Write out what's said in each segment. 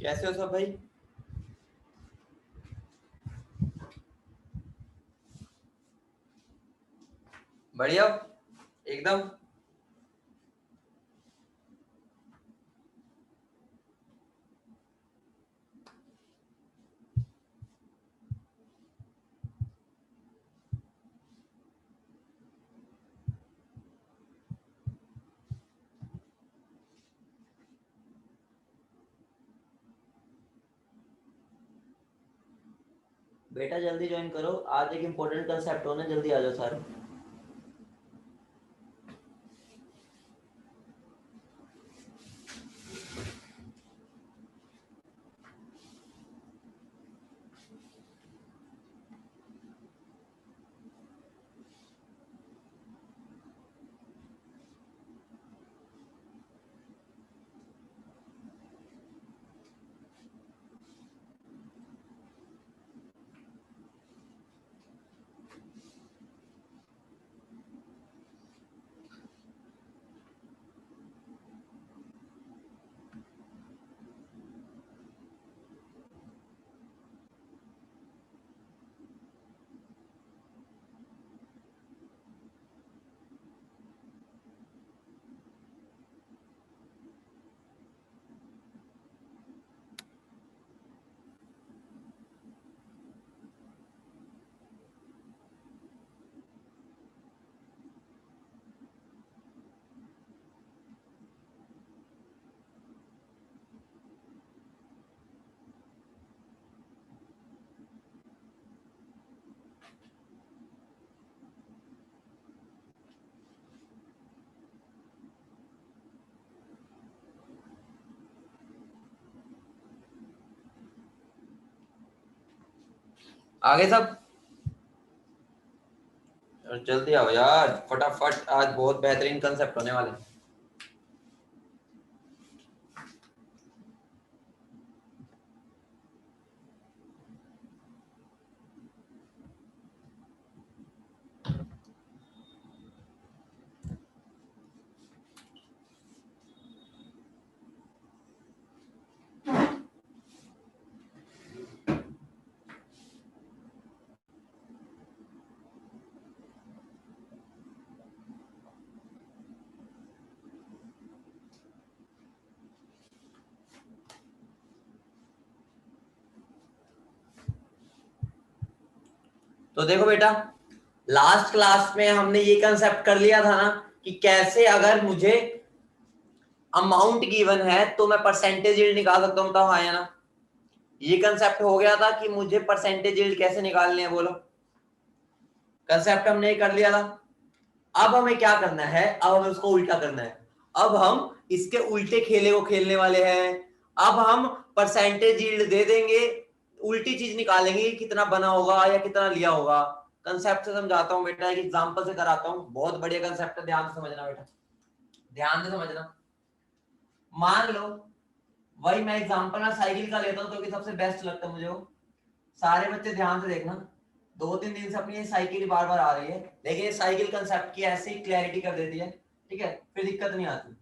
कैसे हो सब भाई? बढ़िया एकदम। बेटा जल्दी ज्वाइन करो, आज एक इम्पोर्टेंट कंसेप्ट होना, जल्दी आ जाओ सारे। आगे सब जल्दी आओ यार, फटाफट, आज बहुत बेहतरीन कंसेप्ट होने वाले। तो देखो बेटा, लास्ट क्लास में हमने ये कंसेप्ट कर लिया था ना कि कैसे अगर मुझे अमाउंट गिवन है तो मैं परसेंटेज यील्ड निकाल सकता हूँ। बताओ हाँ या ना? ये कंसेप्ट हो गया था कि मुझे परसेंटेज यील्ड कैसे निकालनी है, बोलो। कंसेप्ट हमने कर लिया था। अब हमें क्या करना है? अब हमें उसको उल्टा करना है। अब हम इसके उल्टे खेले को खेलने वाले हैं। अब हम परसेंटेज यील्ड दे देंगे, उल्टी चीज निकालेंगे, कितना बना होगा या कितना लिया होगा। कंसेप्ट से समझाता हूँ बेटा, एक एग्जांपल से कराता हूँ। बहुत बढ़िया कंसेप्ट है, ध्यान से समझना बेटा, ध्यान से समझना। मान लो वही मैं एग्जांपल ना साइकिल का लेता हूँ क्योंकि सबसे बेस्ट लगता है मुझे वो। सारे बच्चे ध्यान से देखना, 2-3 दिन से अपनी ये साइकिल बार बार आ रही है, लेकिन ये साइकिल कंसेप्ट की ऐसे ही क्लैरिटी कर देती है, ठीक है, फिर दिक्कत नहीं आती।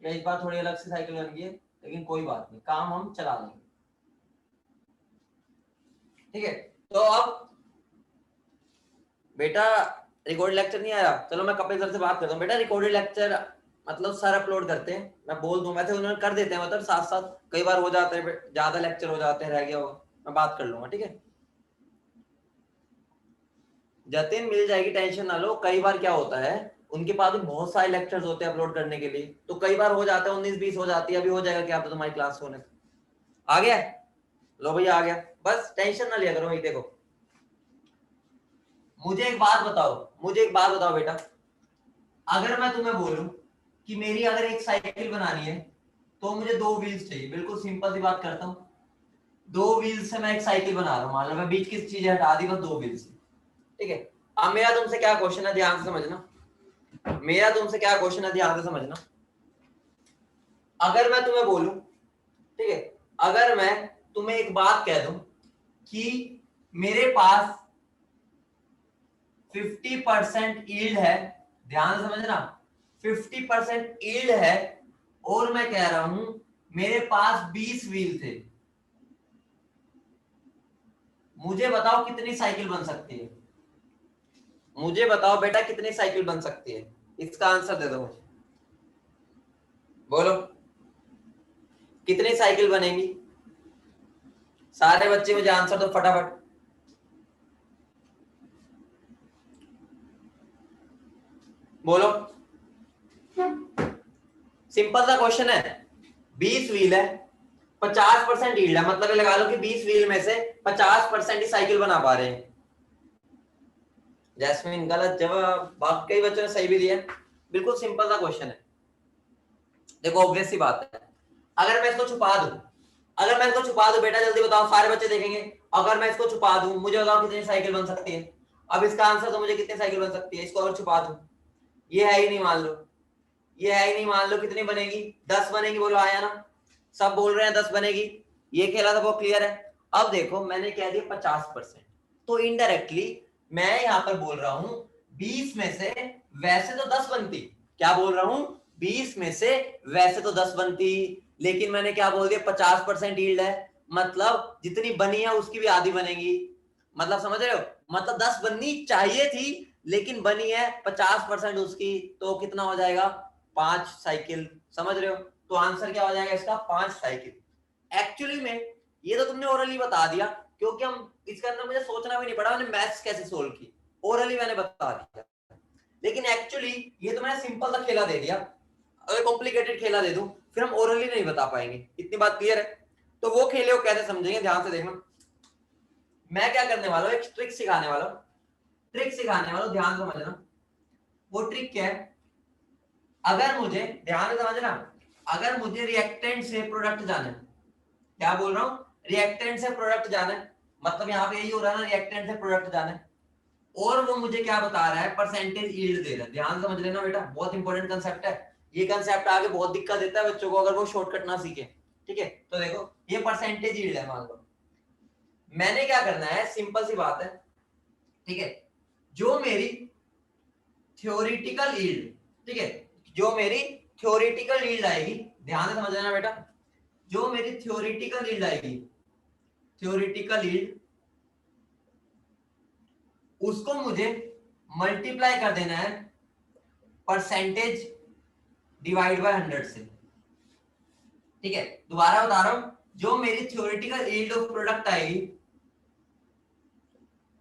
या इस बार थोड़ी अलग से साइकिल बन गई है, लेकिन कोई बात नहीं, काम हम चला लेंगे, ठीक है। तो अब बेटा रिकॉर्ड लेक्चर नहीं आया, चलो मैं कपिल सर से बात करता हूँ। बेटा रिकॉर्डेड लेक्चर मतलब सर अपलोड करते हैं, मैं बोल दूं, वैसे उन्होंने कर देते हैं, मतलब साथ साथ कई बार हो जाते हैं, ज्यादा लेक्चर हो जाते हैं, रह गया होगा, मैं बात कर लूंगा, ठीक है। जतिन मिल जाएगी, टेंशन ना लो। कई बार क्या होता है, उनके पास भी बहुत सारे लेक्चर्स होते हैं अपलोड करने के लिए, तो कई बार हो जाता है 19-20 हो जाती है। अभी हो जाएगा क्या, तो तुम्हारी क्लास होने आ गया। लो भैया आ गया, बस टेंशन ना लिया करो। भाई देखो, मुझे एक बात बताओ, मुझे एक बात बताओ बेटा, अगर मैं तुम्हें बोलूं कि मेरी अगर एक साइकिल बनानी है तो मुझे 2 व्हील्स चाहिए, बिल्कुल सिंपल सी बात करता हूं। 2 व्हील्स से मैं एक साइकिल बना रहा हूं, मान लो मैं बीच की चीजें हटा दी, बस 2 व्हील्स, ठीक है। अब मेरा तुमसे क्या क्वेश्चन है, ध्यान से समझना। मेरा तुमसे क्या क्वेश्चन है, ध्यान से समझना। अगर मैं तुम्हें बोलूं, ठीक है, अगर मैं तुम्हें एक बात कह दूं कि मेरे पास 50% ईल्ड है, ध्यान से समझना, 50% ईल्ड है, और मैं कह रहा हूं मेरे पास 20 व्हील थे, मुझे बताओ कितनी साइकिल बन सकती है? मुझे बताओ बेटा कितनी साइकिल बन सकती है? इसका आंसर दे दो मुझे, बोलो कितनी साइकिल बनेगी? सारे बच्चे मुझे आंसर दो फटाफट। बोलो, सिंपल सा क्वेश्चन है। 20 व्हील है, 50% यील्ड है, मतलब ये लगा लो कि 20 व्हील में से 50% ही साइकिल बना पा रहे हैं। जैस्मिन गलत जवाब, बाकी बच्चों ने सही भी दिया। बिल्कुल सिंपल सा क्वेश्चन है। देखो ऑब्वियस सी बात है, अगर मैं इसको छुपा दूं, अगर मैं इसको छुपा दूं बेटा, जल्दी बताओ, सारे बच्चे देखेंगे। अगर मैं इसको छुपा दूं, मुझे बताओ कितनी साइकिल बन सकती है? अब इसका आंसर तो मुझे कितनी साइकिल बन सकती है, इसको अगर छुपा दूं, ये है ही नहीं मान लो, ये है ही नहीं मान लो, कितनी बनेगी? 10 बनेगी। बोलो आया ना, सब बोल रहे हैं 10 बनेगी। ये खेला था वो क्लियर है। अब देखो मैंने कह दिया 50%, तो इनडायरेक्टली मैं यहां पर बोल रहा हूं 20 में से वैसे तो 10 बनती। क्या बोल रहा हूं? 20 में से वैसे तो 10 बनती, लेकिन मैंने क्या बोल दिया? 50% यील्ड है, मतलब जितनी बनी है उसकी भी आधी बनेगी। मतलब समझ रहे हो? मतलब 10 बननी चाहिए थी, लेकिन बनी है 50% उसकी, तो कितना हो जाएगा? 5 साइकिल। समझ रहे हो? तो आंसर क्या हो जाएगा इसका? 5 साइकिल। एक्चुअली में ये तो तुमने ओरली बता दिया, क्योंकि हम इसके अंदर मुझे सोचना भी नहीं पड़ा, मैंने मैथ्स कैसे सोल्व की, ओरली मैंने बता दिया। लेकिन एक्चुअली ये तो मैंने सिंपल सा खेला दे दिया, अगर कॉम्प्लिकेटेड खेला दे दूं फिर हम ओरली नहीं बता पाएंगे। इतनी बात क्लियर है? तो वो खेले वो कैसे समझेंगे, ध्यान से देखना। मैं क्या करने वाला हूं, एक ट्रिक सिखाने वाला हूं, ट्रिक सिखाने वाला हूं, ध्यान से समझना। वो ट्रिक क्या है? अगर मुझे, ध्यान से समझना, अगर मुझे रिएक्टेंट से प्रोडक्ट जाना है, क्या बोल रहा हूं? रिएक्टेंट से प्रोडक्ट जाना है, मतलब यहां पे यही हो रहा है ना, रिएक्टेंट से प्रोडक्ट जाना है, और वो मुझे क्या बता रहा है? परसेंटेज यील्ड दे रहा है। ध्यान समझ लेना बेटा, बहुत इंपॉर्टेंट कंसेप्ट है। ये कंसेप्ट आगे बहुत दिक्कत देता है बच्चों को अगर वो शॉर्टकट ना सीखे। ठीक है, तो देखो ये परसेंटेज यील्ड है मान लो, मैंने क्या करना है? सिंपल सी बात है, ठीक है, जो मेरी थ्योरेटिकल यील्ड, ठीक है, जो मेरी थ्योरेटिकल यील्ड आएगी, ध्यान से समझ लेना बेटा, जो मेरी थ्योरेटिकल यील्ड आएगी, थ्योरेटिकल यील्ड, उसको मुझे मल्टीप्लाई कर देना है परसेंटेज डिवाइड बाय 100 से। ठीक है, दोबारा बता रहा हूं, जो मेरी थ्योरेटिकल यील्ड ऑफ प्रोडक्ट आएगी,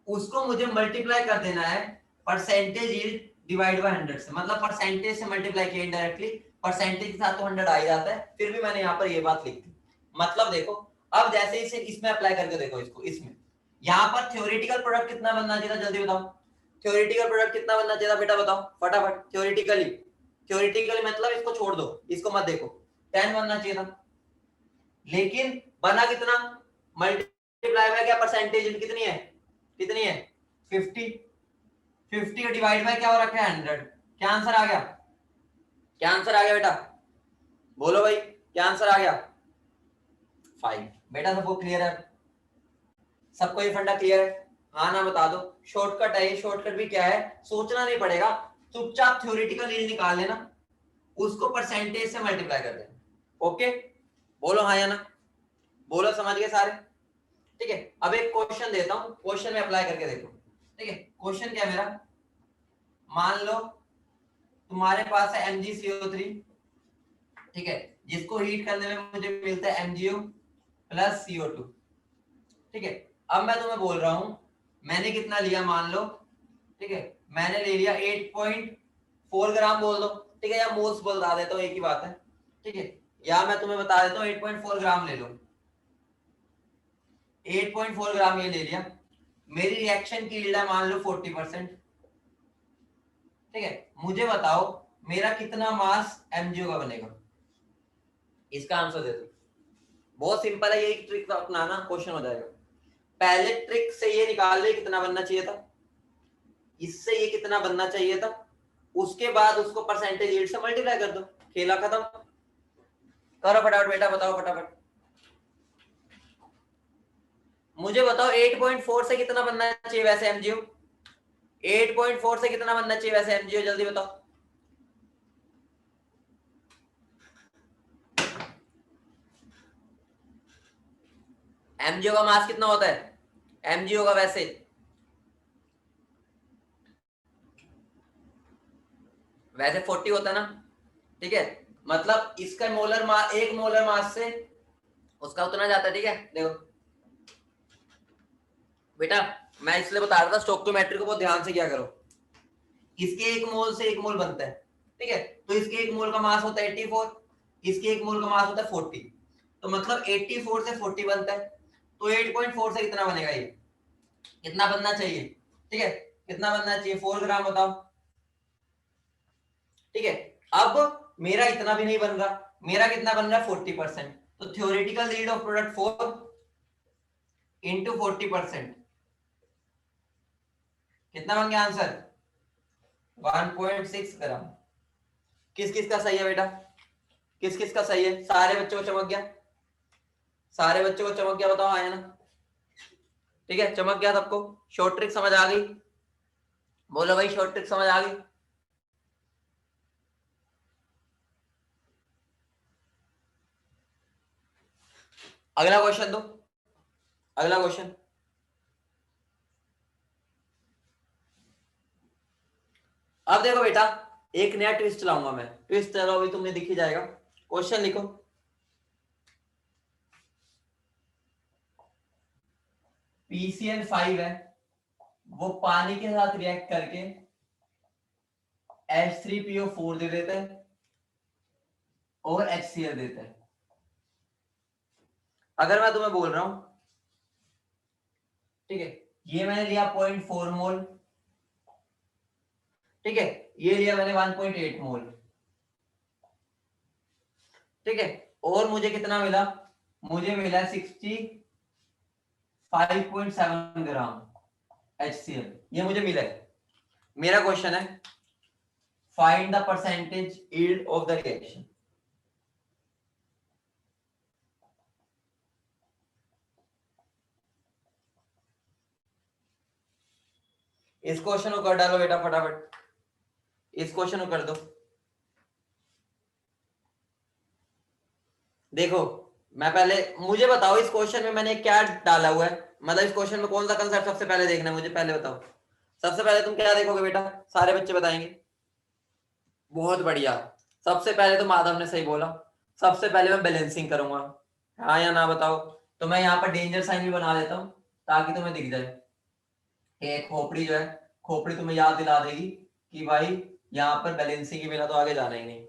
उसको मुझे मल्टीप्लाई कर देना है परसेंटेज यील्ड डिवाइड बाय 100 से, मतलब परसेंटेज से मल्टीप्लाई किया इनडायरेक्टली, परसेंटेज के साथ तो 100 आ ही जाता है, फिर भी मैंने यहाँ पर ये बात लिख दी। मतलब देखो, अब जैसे इसे इसमें अप्लाई करके देखो, इसको इसमें, यहाँ पर थ्योरेटिकल प्रोडक्ट कितना बनना चाहिए था, जल्दी बताओ। थ्योरेटिकल प्रोडक्ट कितना बनना चाहिए था बेटा, बताओ फटाफट। थ्योरेटिकली, थ्योरेटिकली मतलब इसको छोड़ दो, इसको मत देखो, 10 बनना चाहिए था, लेकिन बना कितना? मल्टीप्लाई बाय क्या? परसेंटेज कितनी है? कितनी है? 50। 50 का डिवाइड बाय क्या हो रखा है? 100। क्या आंसर आ गया? क्या आंसर आ गया बेटा? बोलो भाई, क्या आंसर आ गया? 5। बेटा सबको क्लियर है? सबको ये फंडा क्लियर है? हाँ ना बता दो। शॉर्टकट है ये, शॉर्टकट भी क्या है, सोचना नहीं पड़ेगा, चुपचाप थ्योरेटिकल यील्ड निकाल लेना, उसको परसेंटेज से मल्टीप्लाई कर देना। ओके, बोलो हाँ या ना, बोलो समझ गए सारे? ठीक है, अब एक क्वेश्चन देता हूं, क्वेश्चन में अप्लाई करके देखो। ठीक है, क्वेश्चन क्या है मेरा? मान लो तुम्हारे पास है MgCO3, ठीक है, जिसको हीट करने में मुझे मिलता है MgO प्लस CO2। ठीक है, अब मैं तुम्हें बोल रहा हूं, मैंने कितना लिया मान लो, ठीक है, मैंने ले लिया 8.4 ग्राम बोल दो, ठीक है, या मोल्स बता देता हूं, एक ही बात है। ठीक है, या मैं तुम्हें बता देता हूं 8.4 ग्राम ले लो, 8.4 ग्राम ये ले लिया, मेरी रिएक्शन की यील्ड है मान लो 40%। ठीक है, मुझे बताओ मेरा कितना मास MgO का बनेगा, इसका आंसर दे दो। बहुत सिंपल है, यही ट्रिक अपनाना, क्वेश्चन हो जाएगा। पहले ट्रिक से ये निकाल ले कितना बनना चाहिए था, इससे ये कितना बनना चाहिए था, उसके बाद उसको परसेंटेज यील्ड से मल्टीप्लाई कर दो, खेला खत्म। करो फटाफट बेटा, बताओ फटाफट। मुझे बताओ 8.4 से कितना बनना चाहिए वैसे MgO, 8.4 से कितना बनना चाहिए वैसे MgO, जल्दी बताओ। MgO का मास कितना होता है? MgO का वैसे वैसे 40 होता है ना, ठीक है। मतलब इसका मोलर मास, एक मोलर मास से उसका उतना जाता है, ठीक है। देखो बेटा, मैं इसलिए बता रहा था स्टोक्योमेट्री को बहुत ध्यान से क्या करो। इसके एक मोल से एक मोल बनता है, ठीक है। तो इसके एक मोल का मास होता है 84, इसके एक मोल का मास होता है 40। तो मतलब 84 से 40 बनता है, तो 8.4 से कितना बनेगा? ये कितना बनना चाहिए? ठीक है, कितना बनना चाहिए? 4 ग्राम बताओ, ठीक है। अब मेरा इतना भी नहीं बन रहा, मेरा कितना बन रहा है? 40%। तो theoretical yield of product 4 into 40%, कितना बन गया आंसर? 1.6 ग्राम। किस किस का सही है बेटा? किस किस का सही है? सारे बच्चों को चमक गया? सारे बच्चों को चमक गया? बताओ, आया ना? ठीक है, चमक गया सबको? शॉर्ट ट्रिक समझ आ गई? बोलो भाई, शॉर्ट ट्रिक समझ आ गई? अगला क्वेश्चन दो, अगला क्वेश्चन। अब देखो बेटा, एक नया ट्विस्ट लाऊंगा मैं। ट्विस्ट चलो अभी तुमने दिख ही जाएगा। क्वेश्चन लिखो, PCl5 है, वो पानी के साथ रिएक्ट करके H3PO4 दे देता है और HCl देता है। अगर मैं तुम्हें बोल रहा हूं, ठीक है, ये मैंने लिया 0.4 मोल, ठीक है, ये लिया मैंने 1.8 मोल, ठीक है, और मुझे कितना मिला? मुझे मिला 65.7 ग्राम HCl, ये मुझे मिला है। मेरा क्वेश्चन है, find the percentage yield of the reaction. इस क्वेश्चन को कर डालो बेटा फटाफट, इस क्वेश्चन को कर दो। देखो, मैं पहले, मुझे बताओ इस क्वेश्चन में मैंने क्या डाला हुआ है, मतलब इस क्वेश्चन में कौन सा कंसेप्ट सबसे पहले देखना है मुझे, पहले बताओ। सबसे पहले तुम क्या देखोगे बेटा? सारे बच्चे बताएंगे। बहुत बढ़िया, सबसे पहले तो माधव ने सही बोला, सबसे पहले मैं बैलेंसिंग करूंगा। हाँ या ना बताओ? तो मैं यहाँ पर डेंजर साइन भी बना देता हूँ ताकि तुम्हें दिख जाए। एक खोपड़ी जो है, खोपड़ी तुम्हें याद दिला देगी कि भाई यहाँ पर बैलेंसिंग के बिना तो आगे जाना ही नहीं,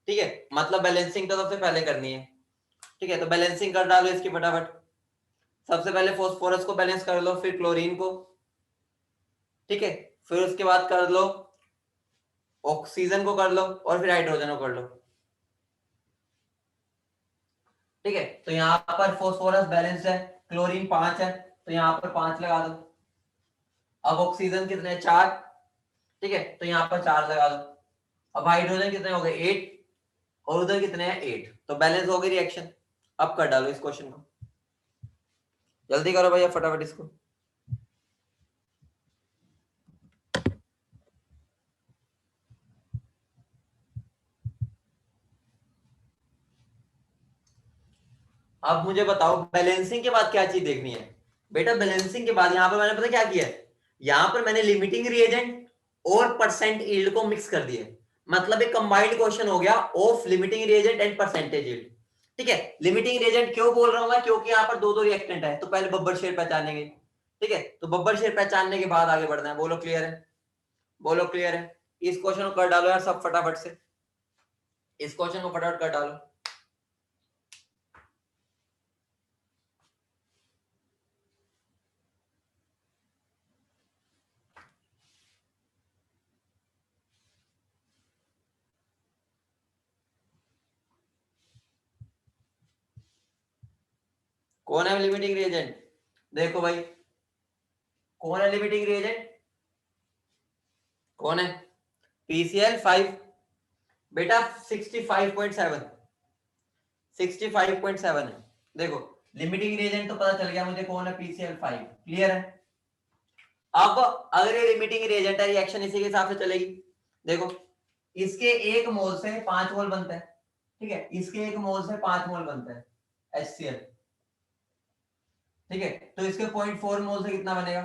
ठीक है। मतलब बैलेंसिंग तो सबसे पहले करनी है, ठीक है। तो बैलेंसिंग कर डालो इसकी फटाफट। सबसे पहले फोस्फोरस को बैलेंस कर लो, फिर क्लोरीन को, ठीक है, फिर उसके बाद कर लो ऑक्सीजन को, कर लो, और फिर हाइड्रोजन को कर लो, ठीक है। तो यहाँ पर फोस्फोरस बैलेंस है, क्लोरीन 5 है, तो यहाँ पर 5 लगा दो। अब ऑक्सीजन कितने? 4, ठीक है, तो यहाँ पर 4 लगा दो। अब हाइड्रोजन कितने हो गए? 8, और उधर कितने हैं? 8। तो बैलेंस हो गई रिएक्शन। अब कर डालो इस क्वेश्चन को, जल्दी करो भैया फटाफट इसको। अब मुझे बताओ बैलेंसिंग के बाद क्या चीज देखनी है? बेटा बैलेंसिंग के बाद यहाँ पर मैंने पता क्या किया है, यहाँ पर मैंने लिमिटिंग रिएजेंट और परसेंट यील्ड को मिक्स कर दिया। मतलब एक कंबाइंड क्वेश्चन हो गया of limiting reagent and percentage yield, ठीक है। लिमिटिंग रिएजेंट क्यों बोल रहा हूं मैं? क्योंकि यहाँ पर दो दो रिएक्टेंट है, तो पहले बब्बर शेयर पहचानेंगे, ठीक है। तो बब्बर शेयर पहचानने के बाद आगे बढ़ना है। बोलो क्लियर है? बोलो क्लियर है? इस क्वेश्चन को कर डालो यार सब फटाफट से, इस क्वेश्चन को फटाफट कर डालो। कौन है लिमिटिंग रिएजेंट? देखो भाई, कौन है लिमिटिंग रिएजेंट? कौन है? PCl5 बेटा, 65.7, 65.7 है। देखो लिमिटिंग रिएजेंट तो पता चल गया मुझे कौन है, PCl5, क्लियर है। अब अगर ये लिमिटिंग रिएजेंट है, रिएक्शन इसी के हिसाब से चलेगी। देखो, इसके एक मोल से 5 मोल बनता है, ठीक है, इसके एक मोल से 5 मोल बनता है HCl, ठीक है, तो इसके 0.4 मोल से कितना बनेगा,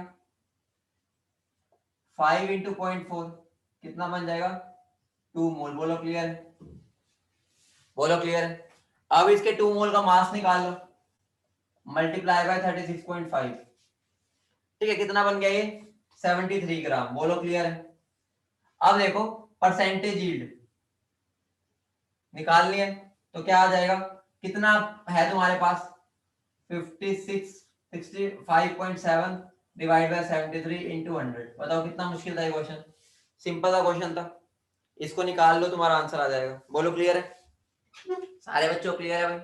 5 इंटू 0.4 कितना बन जाएगा, 2 मोल। बोलो क्लियर है, बोलो क्लियर है। अब इसके 2 मोल का मास निकाल लो, मल्टीप्लाई बाय 36.5, ठीक है, कितना बन गया ये, 73 ग्राम। बोलो क्लियर है। अब देखो परसेंटेज यील्ड निकालनी है, तो क्या आ जाएगा, कितना है तुम्हारे पास, 65.7 डिवाइड बाय 73 इंटू 100। बताओ कितना मुश्किल था ये क्वेश्चन, सिंपल सा क्वेश्चन था, इसको निकाल लो तुम्हारा आंसर आ जाएगा। बोलो क्लियर है, सारे बच्चों क्लियर है भाई।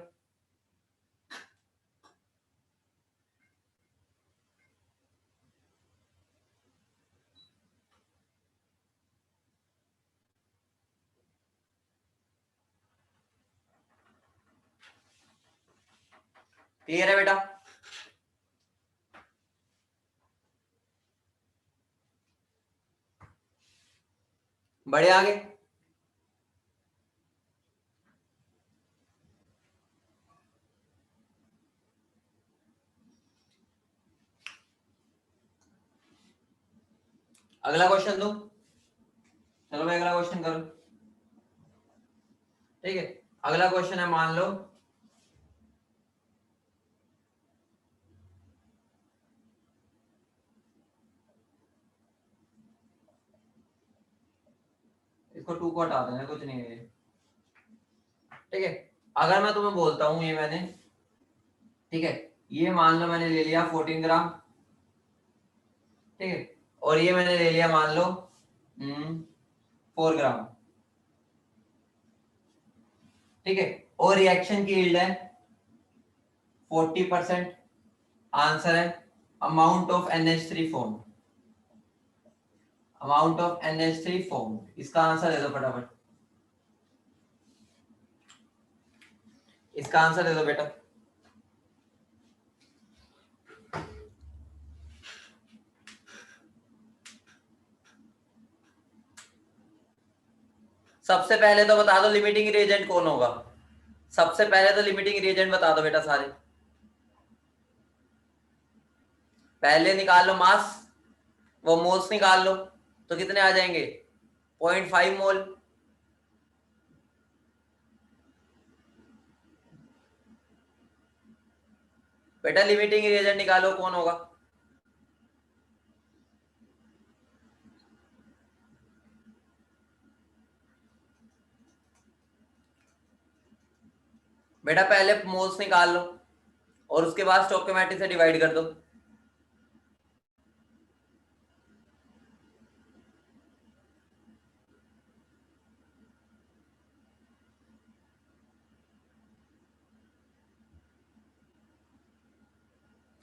क्लियर है बेटा, बढ़े आगे। अगला क्वेश्चन दो, चलो भाई अगला क्वेश्चन करो। ठीक है, अगला क्वेश्चन है, मान लो इसको 2 को हटा देना, कुछ नहीं है ये। ठीक है, अगर मैं तुम्हें बोलता हूं ये मैंने, ठीक है, ये मान लो मैंने ले लिया 14 ग्राम, ठीक है, और ये मैंने ले लिया मान लो 4 ग्राम, ठीक है, और रिएक्शन की यील्ड है 40%। आंसर है amount of NH3 form, amount of NH3 form. इसका आंसर दे दो फटाफट, इसका आंसर दे दो बेटा। सबसे पहले तो बता दो लिमिटिंग रिएजेंट कौन होगा, सबसे पहले तो लिमिटिंग रिएजेंट बता दो बेटा सारे। पहले निकाल लो मास, वो मोल्स निकाल लो, तो कितने आ जाएंगे, 0.5 मोल। बेटा लिमिटिंग रिएजेंट निकालो कौन होगा, बेटा पहले मोल्स निकाल लो और उसके बाद स्टोइकियोमेट्रिक से डिवाइड कर दो।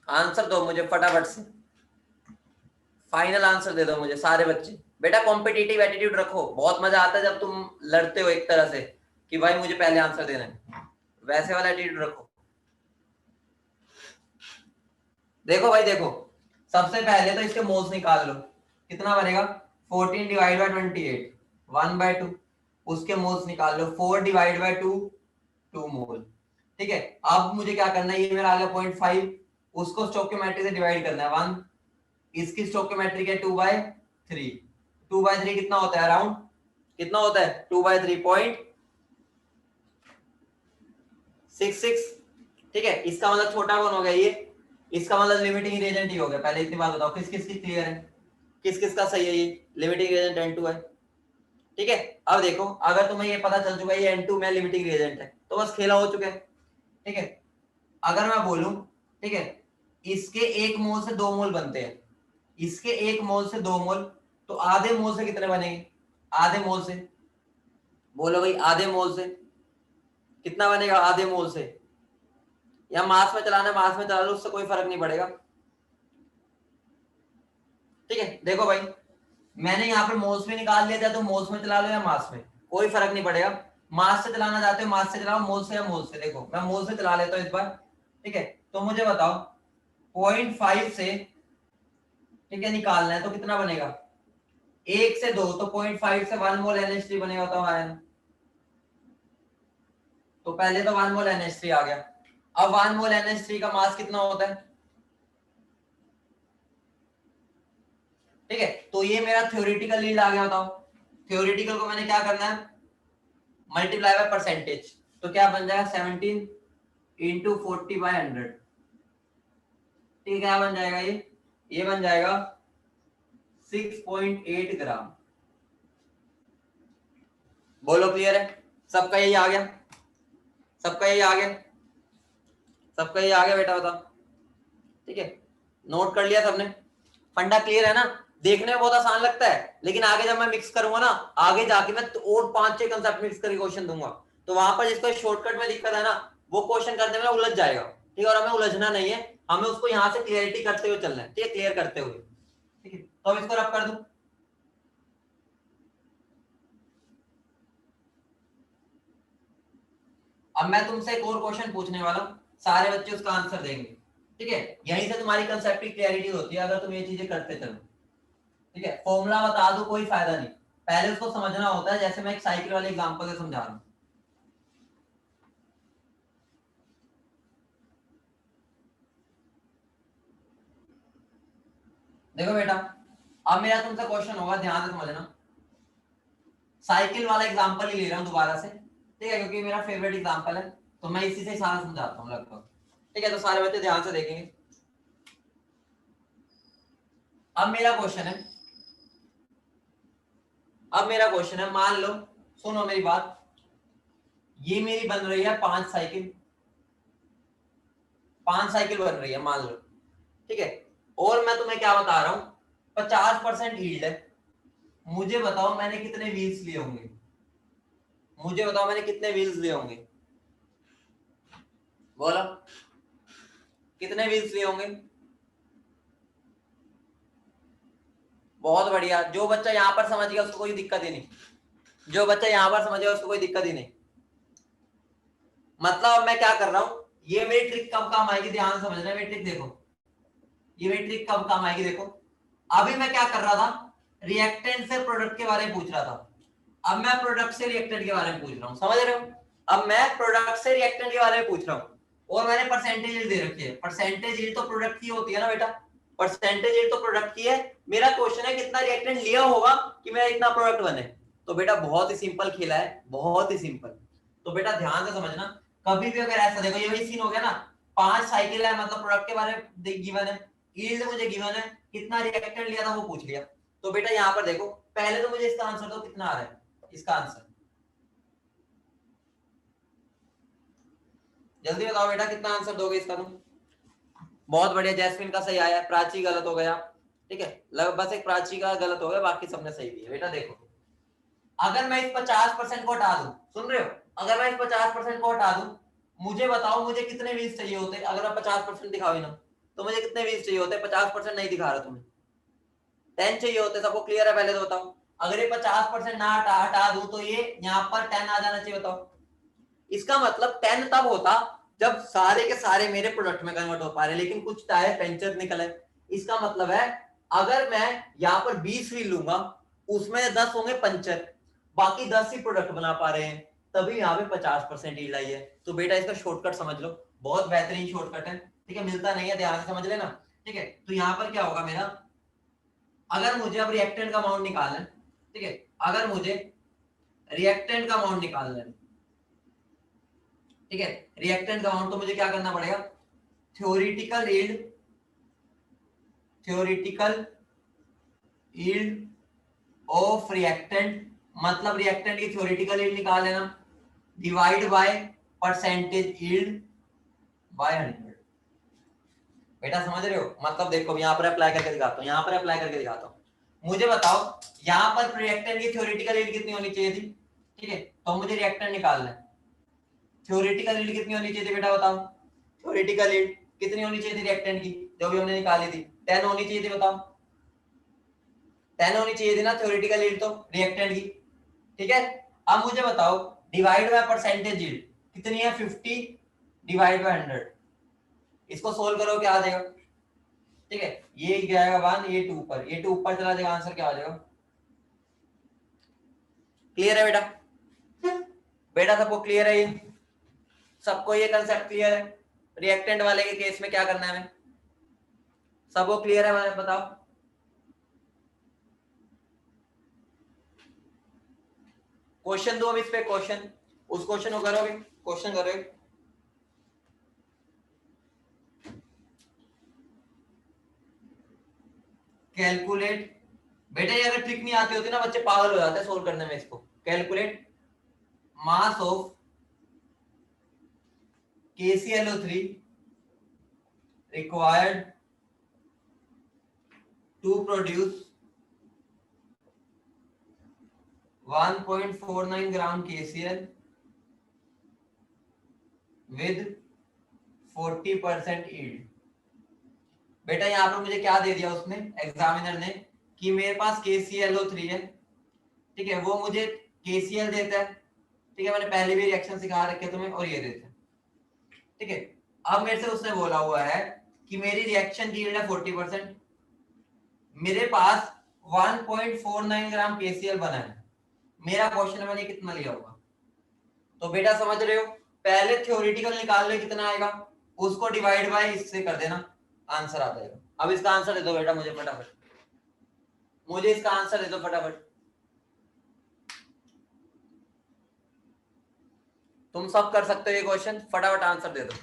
आंसर दो मुझे फटाफट से, फाइनल आंसर दे दो मुझे सारे बच्चे। बेटा कॉम्पिटिटिव एटीट्यूड रखो, बहुत मजा आता है जब तुम लड़ते हो एक तरह से कि भाई मुझे पहले आंसर देना है, वैसे वाला एटीट्यूड रखो। देखो भाई देखो, सबसे पहले तो इसके मोल्स निकाल लो, कितना बनेगा, 14 डिवाइड बाय 28, 1/2। उसके मोल्स निकाल लो, 4 डिवाइड बाय 2, 2 मोल। ठीक है, अब मुझे क्या करना है, ये मेरा आ गया 0.5, उसको स्टोइकियोमेट्रिक से डिवाइड करना है 1, इसकी स्टोइकियोमेट्रिक है 2/3, 2/3 कितना होता है अराउंड, कितना होता है 2/3 0.66। ठीक है, इसका मतलब छोटा कौन हो गया ये, इसका मतलब लिमिटिंग रिएजेंट ही हो गया। पहले इतनी बात बताओ किस किस की क्लियर है, किस किस का सही है, ये लिमिटिंग रिएजेंट N2 है। ठीक है, अब देखो अगर तुम्हें ये पता चल चुका है ये N2 में लिमिटिंग रिएजेंट है, तो बस खेला हो चुका है। ठीक है, अगर मैं बोलूं, ठीक है, इसके 1 मोल से 2 मोल बनते हैं, इसके 1 मोल से 2 मोल, तो आधे मोल से कितने बनेंगे, आधे मोल से, बोलो भाई आधे मोल से कितना बनेगा, आधे मोल से, या मास में चलाना, मास में चला लो, उससे कोई फर्क नहीं पड़ेगा। ठीक है, देखो भाई मैंने यहाँ पे मोल्स में निकाल दिया, चाहे तो मोल्स में चला लो या मास में, कोई फर्क नहीं पड़ेगा। मास से चलाना चाहते हो मास से चलाओ, मोल से या मोल से। देखो मैं मोल से चला लेता हूँ इस बार। ठीक है, तो मुझे बताओ 0.5 से, ठीक है, निकालना है तो कितना बनेगा, 1 से 2, तो 0.5 से 1 मोल NH3 बनेगा, तो आयन, तो पहले तो 1 मोल NH3 आ गया। अब 1 मोल NH3 का मास कितना होता है, ठीक है, तो ये मेरा थ्योरेटिकल यील्ड आ गया। बताओ थ्योरेटिकल को मैंने क्या करना है, मल्टीप्लाई बाय परसेंटेज, तो क्या बन जाएगा 17 इंटू 40/100। ठीक है, क्या बन जाएगा ये बन जाएगा 6.8 ग्राम। बोलो क्लियर है, सबका यही आ गया, सबका यही आ गया, सबका यही आ गया बेटा, बताओ। ठीक है, नोट कर लिया सबने, फंडा क्लियर है ना। देखने में बहुत आसान लगता है, लेकिन आगे जब मैं मिक्स करूंगा ना, आगे जाके मैं और 5-6 कंसेप्ट मिक्स करके क्वेश्चन दूंगा, तो वहां पर जिसको शॉर्टकट में दिक्कत है ना, वो क्वेश्चन करने में उलझ जाएगा। ठीक है, और हमें उलझना नहीं है, हमें उसको यहाँ से क्लियरिटी करते हुए चलना है। ठीक है, क्लियर करते हुए। ठीक है, तो अब इसको रब कर दूं। अब मैं तुमसे एक और क्वेश्चन पूछने वाला हूँ, सारे बच्चे उसका आंसर देंगे। ठीक है, यहीं से तुम्हारी कंसेप्ट की क्लैरिटी होती है अगर तुम ये चीजें करते चलो। ठीक है, फॉर्मूला बता दो कोई फायदा नहीं, पहले उसको समझना होता है। जैसे मैं एक साइकिल वाले एग्जांपल से समझा रहा हूँ। देखो बेटा, अब मेरा तुमसे क्वेश्चन होगा, ध्यान से समझना। साइकिल वाला एग्जांपल ही ले रहा हूँ दोबारा से, ठीक है, क्योंकि मेरा फेवरेट एग्जांपल है, तो मैं इसी से सारा समझाता हूँ लगभग। ठीक है, तो सारे बच्चे ध्यान से देखेंगे। अब मेरा क्वेश्चन है, मान लो, सुनो मेरी बात, ये मेरी बन रही है 5 साइकिल, 5 साइकिल बन रही है मान लो। ठीक है, और मैं तुम्हें क्या बता रहा हूं, 50% यील्ड है। मुझे बताओ मैंने कितने व्हील्स लिए होंगे, मुझे बताओ मैंने कितने व्हील्स लिए होंगे, बोलो कितने व्हील्स लिए होंगे। बहुत बढ़िया, जो बच्चा यहां पर समझ गया उसको कोई दिक्कत ही नहीं, जो बच्चा यहां पर समझ गया उसको कोई दिक्कत ही नहीं। मतलब मैं क्या कर रहा हूं, ये मेरी ट्रिक कब काम आएगी, ध्यान समझना मेरी ट्रिक देखो, ये मेरी ट्रिक कब काम आएगी देखो। अभी मैं क्या कर रहा था, रिएक्टेंट से प्रोडक्ट के बारे में पूछ रहा था, अब मैं प्रोडक्ट से रिएक्टेंट के बारे में पूछ रहा हूं, समझ रहे हो। अब मैं प्रोडक्ट से रिएक्टेंट के बारे में पूछ रहा हूं, और मैंने परसेंटेज यील्ड दे रखी है। परसेंटेज यील्ड तो प्रोडक्ट की होती है ना बेटा, परसेंटेज यील्ड तो प्रोडक्ट की है। मेरा क्वेश्चन है कितना रिएक्टेंट लिया होगा कि मेरा इतना प्रोडक्ट बने। तो बेटा बहुत ही सिंपल खेला है, बहुत ही सिंपल। तो बेटा ध्यान से समझना, कभी भी अगर ऐसा देखो, ये वही सीन हो गया ना, 5 साइकिल है, मतलब प्रोडक्ट के बारे में गिवन है, यील्ड मुझे गिवन है, कितना रिएक्टेंट लिया था वो पूछ लिया। तो बेटा यहाँ पर देखो, पहले तो मुझे इसका आंसर दो, कितना आ रहा है इसका आंसर, जल्दी बताओ बेटा कितना आंसर दोगे इसका तुम। बहुत बढ़िया, जैस्मिन का सही आया, प्राची गलत हो गया। ठीक है, बस एक प्राची का गलत हो गया, बाकी सबने सही दिया। बेटा देखो, अगर मैं इस 50% को हटा दूं, सुन रहे हो, अगर मैं इस 50% को हटा दूं, मुझे बताओ मुझे कितने व्हील्स चाहिए होते, अगर मैं 50% दिखाओ ना, तो मुझे कितने व्हील्स चाहिए होते। 50% नहीं दिखा रहा तुम्हें, 10 चाहिए होते। सबको क्लियर है, पहले तो बताओ। अगर ये 50% ना हटा दूं, तो ये यहाँ पर 10 आ जाना चाहिए, बताओ। इसका मतलब 10 तब होता जब सारे के सारे मेरे प्रोडक्ट में कन्वर्ट हो पा रहे, लेकिन कुछ टायर पंचर निकले। इसका मतलब है अगर मैं यहाँ पर 20 व्हील लूंगा, उसमें 10 होंगे पंचर, बाकी 10 ही प्रोडक्ट बना पा रहे हैं, तभी यहाँ पे 50% यील्ड आई है। तो बेटा इसका शॉर्टकट समझ लो, बहुत बेहतरीन शॉर्टकट है। ठीक है, मिलता नहीं है, ध्यान से समझ लेना। ठीक है, तो यहाँ पर क्या होगा मेरा, अगर मुझे अब रिएक्टेंट का अमाउंट निकालना है, ठीक है, अगर मुझे रिएक्टेंट का अमाउंट निकालना है, ठीक है, रिएक्टेंट का अमाउंट, तो मुझे क्या करना पड़ेगा, theoretical yield, theoretical yield of reactant, मतलब रिएक्टेंट की थ्योरेटिकल यील्ड निकाल लेना, divide by percentage yield by 100। बेटा समझ रहे हो, मतलब देखो यहाँ पर अप्लाई करके दिखाता हूँ, यहाँ पर अप्लाई करके दिखाता हूँ। मुझे बताओ यहाँ पर रिएक्टेंट की थ्योरेटिकल यील्ड कितनी होनी चाहिए थी, ठीक है, तो मुझे रिएक्टेंट निकालना है। थ्योरेटिकल यील्ड कितनी होनी चाहिए थी बेटा, बताओ। थ्योरेटिकल यील्ड कितनी होनी चाहिए थी रिएक्टेंट की, जो भी हमने निकाली थी, 10 होनी चाहिए थी, बताओ। 10 होनी चाहिए थी ना थ्योरेटिकल यील्ड तो रिएक्टेंट की। ठीक है, अब मुझे बताओ डिवाइड बाय परसेंटेज यील्ड कितनी है, 50 डिवाइड बाय 100। इसको सोल्व करो, क्या आ जाएगा। ठीक है, ये जाएगा 1, ये 2 पर, ये 2 ऊपर चला जाएगा, आंसर क्या आ जाएगा। क्लियर है बेटा, बेटा सबको क्लियर है ये, सबको ये कंसेप्ट क्लियर है, रिएक्टेंट वाले के केस में क्या करना है हमें, सबको क्लियर है, बताओ। क्वेश्चन दो अब इस पे, क्वेश्चन उस क्वेश्चन को करोगे, क्वेश्चन करोगे। कैलकुलेट, बेटा ये अगर ट्रिक नहीं आती होती ना बच्चे पागल हो जाते हैं सोल्व करने में इसको। Calculate mass of KClO3 required to produce 1.49 gram KCl with 40% yield। बेटा यहाँ पर मुझे क्या दे दिया उसने एग्जामिनर ने कि मेरे पास KClO3 है, ठीक है, वो मुझे KCl देता है, ठीक है, मैंने पहले भी रिएक्शन सिखा रखे तुम्हें, और ये देता है, ठीक है। अब मेरे से उसने बोला हुआ है कि मेरी रिएक्शन की यील्ड है 40%, मेरे पास 1.49 ग्राम KCl बना है, मेरा क्वेश्चन मैंने कितना लिया होगा। तो बेटा समझ रहे हो, पहले थ्योरेटिकल निकाल ले कितना आएगा, उसको डिवाइड बाय इससे कर देना, आंसर आ जाएगा। अब इसका आंसर दे दो बेटा मुझे फटाफट, मुझे इसका आंसर दे दो फटाफट। तुम सब कर सकते हो ये क्वेश्चन, फटाफट आंसर दे दो।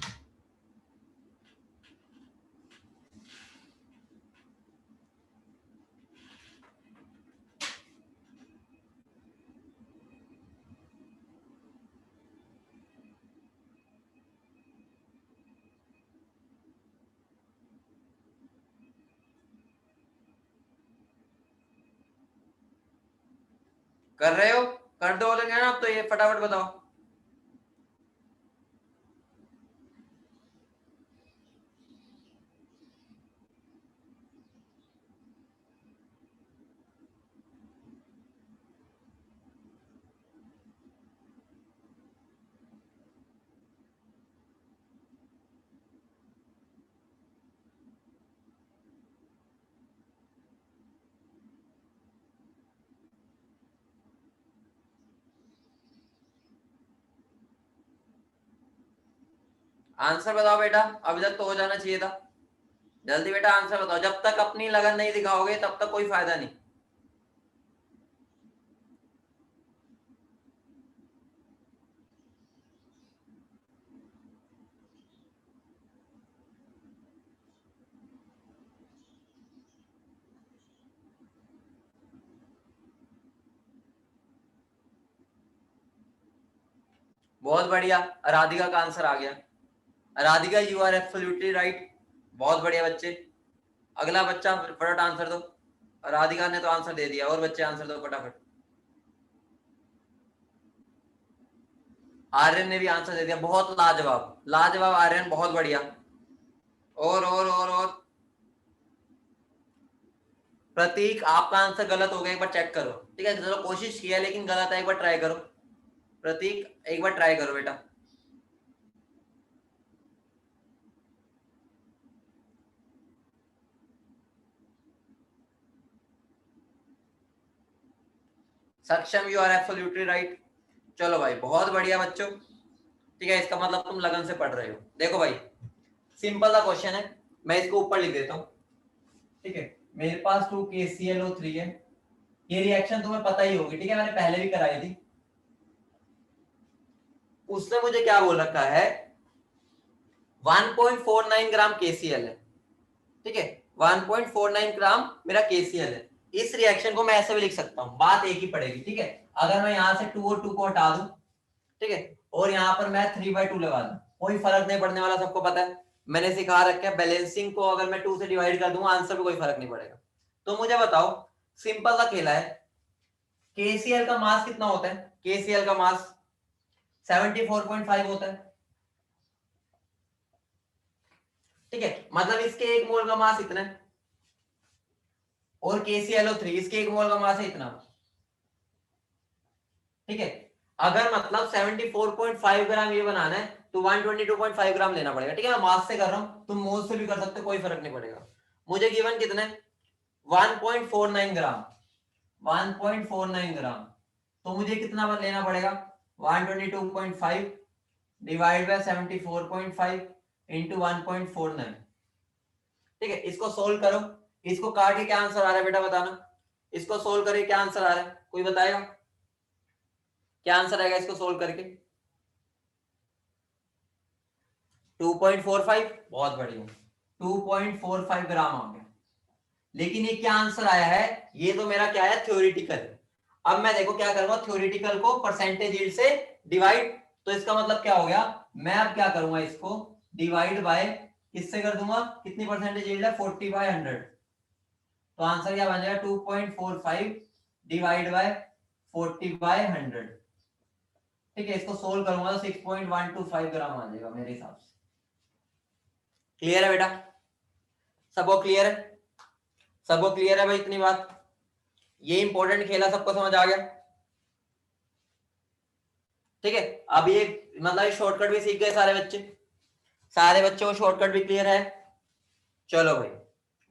कर रहे हो, कर दो बोलेंगे ना, अब तो ये फटाफट बताओ। आंसर बताओ बेटा, अभी तक तो हो जाना चाहिए था, जल्दी बेटा आंसर बताओ, जब तक अपनी लगन नहीं दिखाओगे तब तक कोई फायदा नहीं। बहुत बढ़िया, राधिका का आंसर आ गया। Radhika you are absolutely right, बहुत बढ़िया बच्चे। अगला बच्चा फटाफट आंसर दो, राधिका ने तो आंसर दे दिया, और बच्चे आंसर दो फटाफट। आर्यन ने भी आंसर दे दिया, बहुत लाजवाब, लाजवाब आर्यन, बहुत बढ़िया। और प्रतीक आपका आंसर गलत हो गया, एक बार चेक करो, ठीक है, चलो कोशिश किया लेकिन गलत है, एक बार ट्राई करो। प्रतीक एक बार ट्राई करो बेटा। सक्षम यू आर एब्सोल्युटली राइट। चलो भाई बहुत बढ़िया बच्चों, ठीक है, इसका मतलब तुम लगन से पढ़ रहे हो। देखो भाई सिंपल सा क्वेश्चन है, मैं इसको ऊपर लिख देता हूँ, ठीक है। मेरे पास 2KClO3 है, ये रिएक्शन तुम्हें पता ही होगी, ठीक है, मैंने पहले भी कराई थी। उसने मुझे क्या बोल रखा है, 1.49 ग्राम KCl है, ठीक है, 1.49 ग्राम मेरा KCl है। इस रिएक्शन को मैं ऐसे भी लिख सकता हूँ, बात एक ही पड़ेगी, ठीक है। अगर मैं यहाँ से 2 और 2 को हटा दूं, ठीक है, और यहाँ पर मैं 3/2 लगा दूं, कोई फर्क नहीं पड़ने वाला, सबको पता है, मैंने सिखा रखा है बैलेंसिंग को अगर मैं 2 से डिवाइड कर दूंगा आंसर में कोई फर्क नहीं पड़ेगा। तो मुझे बताओ, सिंपल सा खेला है, KCl का मास कितना होता है, KCl का मास 74.5 होता है, ठीक है, मतलब इसके 1 मोल का मास इतना है, और KClO3 इसके 1 मोल का मास है इतना, ठीक है। अगर मतलब 74.5 ग्राम ये बनाना है तो 122.5 ग्राम लेना पड़ेगा, ठीक है, मैं मास से कर रहा हूं, तुम मोल से भी कर सकते हो, कोई फर्क नहीं पड़ेगा। मुझे गिवन कितना है, 1.49 ग्राम, 1.49 ग्राम, तो मुझे कितना लेना पड़ेगा, 122.5 डिवाइड बाय 74.5 इंटू 1.49, ठीक है। इसको सोल्व करो, इसको काट के क्या आंसर आ रहा है बेटा बताना, इसको सोल्व करके क्या आंसर आ रहा है, कोई बताएगा। क्या आंसर आएगा इसको सोल्व करके? 2.45, बहुत बढ़िया, 2.45 ग्राम आ गया। लेकिन ये क्या आंसर आया है? ये तो मेरा क्या है, थ्योरेटिकल। अब मैं देखो क्या करूंगा, थ्योरेटिकल को परसेंटेज यील्ड से डिवाइड, तो इसका मतलब क्या हो गया, मैं अब क्या करूंगा, इसको डिवाइड बाय किससे कर दूंगा, कितनी परसेंटेज यील्ड है, 40/100। तो आंसर क्या बन जाएगा, 2.45 डिवाइड बाय 40/100। ठीक है, इसको सोल्व करूंगा तो 6.125 ग्राम आ जाएगा मेरे हिसाब से। क्लियर है बेटा? सबको क्लियर है? सबको क्लियर है भाई इतनी बात? ये इंपॉर्टेंट खेला सबको समझ आ गया? ठीक है, अब ये मतलब शॉर्टकट भी सीख गए सारे बच्चे, सारे बच्चों को शॉर्टकट भी क्लियर है। चलो भाई,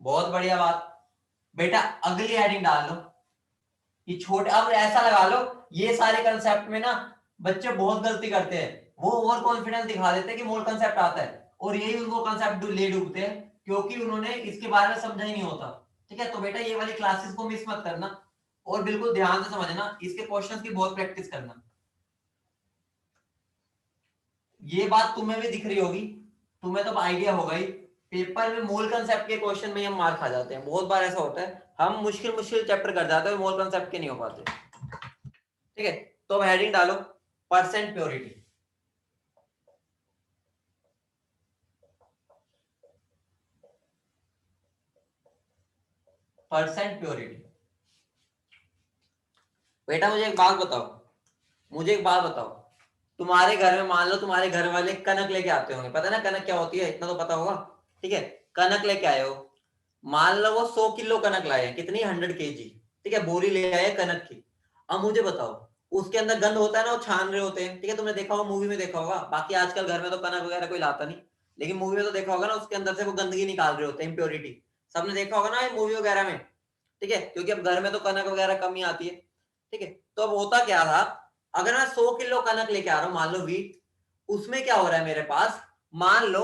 बहुत बढ़िया बात। बेटा अगली हेडिंग डाल लो, ये छोटे, अब ऐसा लगा लो, ये सारे कंसेप्ट में ना बच्चे बहुत गलती करते हैं, वो ओवर कॉन्फिडेंस दिखा देते हैं कि मोल कंसेप्ट आता है, और यही उनको कंसेप्ट ले डूबते हैं, क्योंकि उन्होंने इसके बारे में समझा ही नहीं होता। ठीक है, तो बेटा ये वाली क्लासेस को मिस मत करना, और बिल्कुल ध्यान से समझना, इसके क्वेश्चंस की बहुत प्रैक्टिस करना। ये बात तुम्हें भी दिख रही होगी, तुम्हें तो आइडिया होगा ही, पेपर में मोल कंसेप्ट के क्वेश्चन में हम मार खा जाते हैं, बहुत बार ऐसा होता है, हम मुश्किल मुश्किल चैप्टर कर जाते हैं, मोल कंसेप्ट के नहीं हो पाते। ठीक है, तो अब हेडिंग डालो, परसेंट प्योरिटी। Percent purity. बेटा मुझे एक बात बताओ, मुझे एक बात बताओ, तुम्हारे घर में मान लो तुम्हारे घर वाले कनक लेके आते होंगे, पता है ना कनक क्या होती है, इतना तो पता होगा। ठीक है, कनक लेके आए हो, मान लो वो 100 किलो कनक लाए हैं, कितनी, 100 kg। ठीक है, बोरी ले आए कनक की। अब मुझे बताओ, उसके अंदर गंद होता है ना, वो छान रहे होते हैं, ठीक है, तुमने देखा होगा, मूवी में देखा होगा, बाकी आजकल घर में तो कनक वगैरह कोई लाता नहीं, लेकिन मूवी में तो देखा होगा ना, उसके अंदर से वो गंदगी निकाल रहे होते हैं, इम्प्योरिटी। सबने देखा होगा ना मूवी वगैरह में। ठीक है, क्योंकि अब घर में तो कनक वगैरह कम ही आती है। ठीक है, तो अब होता क्या था, अगर मैं 100 किलो कनक लेके आ रहा हूं, मान लो वीट, उसमें क्या हो रहा है मेरे पास, मान लो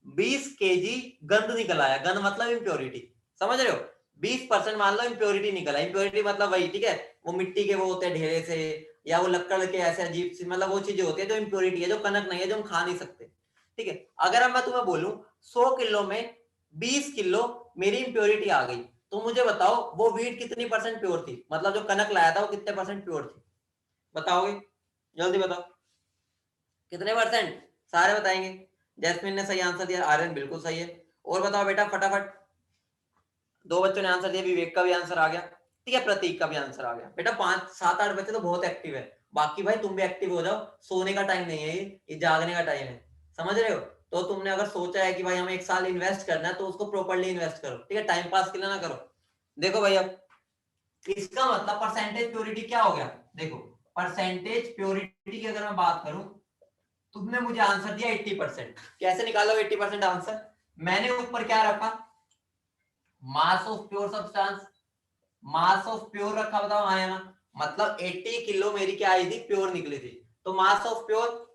20 kg गंद निकल आया, गंद मतलब इम्प्योरिटी, समझ रहे हो, 20% मान लो इम्प्योरिटी निकला, इम्प्योरिटी मतलब वही, ठीक है, वो मिट्टी के वो होते हैं ढेरे से, या वो लक्कड़ के ऐसे अजीब सी, मतलब वो चीजें होती है जो इम्प्योरिटी है, जो कनक नहीं है, जो हम खा नहीं सकते। ठीक है, अगर अब मैं तुम्हें बोलूं 100 किलो में 20 किलो मेरी इम्प्योरिटी आ गई, तो मुझे बताओ वो वीट कितनी परसेंट प्योर थी, मतलब जो कनक लाया था वो कितने परसेंट प्योर थी, बताओगे? जल्दी बताओ, कितने परसेंट? सारे बताएंगे। जैस्मिन ने सही आंसर दिया, आर्यन बिल्कुल सही है, और बताओ बेटा फटाफट। दो बच्चों ने आंसर दिया, विवेक का भी आंसर आ गया, ठीक है, प्रतीक का भी आंसर आ गया। बेटा 5 7 8 बच्चे तो बहुत एक्टिव है, बाकी भाई तुम भी एक्टिव हो जाओ, सोने का टाइम नहीं है, ये जागने का टाइम है, समझ रहे हो? तो तुमने अगर सोचा है कि भाई हमें 1 साल इन्वेस्ट करना है, तो उसको प्रॉपर्ली इन्वेस्ट करो, ठीक है, टाइम पास के लिए ना करो। देखो भाई, अब इसका मतलब परसेंटेज प्योरिटी क्या हो गया, देखो परसेंटेज प्योरिटी की अगर मैं बात करूं, तुमने मुझे आंसर दिया 80%, कैसे निकालो 80% आंसर, मैंने ऊपर क्या रखा, mass of pure substance, mass of pure रखा, बताओ हाँ या ना, मतलब 80 किलो मेरी क्या आई थी, प्योर निकली थी, तो मास ऑफ प्योर।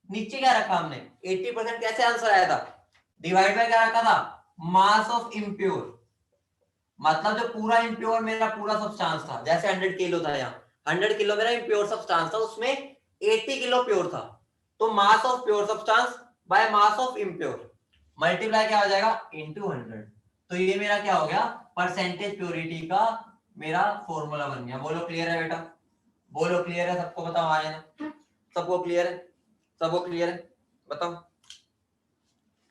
नीचे क्या रखा हमने, 80% कैसे आंसर आया था, डिवाइड बाय क्या रखा था, मास ऑफ इम्प्योर, मतलब जो पूरा इम्प्योर मेरा पूरा सब्सटेंस था, जैसे 100 किलो था, यहाँ 100 किलो मेरा इम्प्योर सब्सटेंस था, उसमें 80 किलो प्योर था, तो mass of pure substance by mass of impure, multiply क्या हो जाएगा, इनटू 100। तो ये मेरा क्या हो गया, परसेंटेज प्योरिटी का मेरा फॉर्मूला बन गया। बोलो क्लियर है बेटा? बोलो क्लियर है? सबको बताओ आए ना? सबको क्लियर है? सबको क्लियर है? बताओ।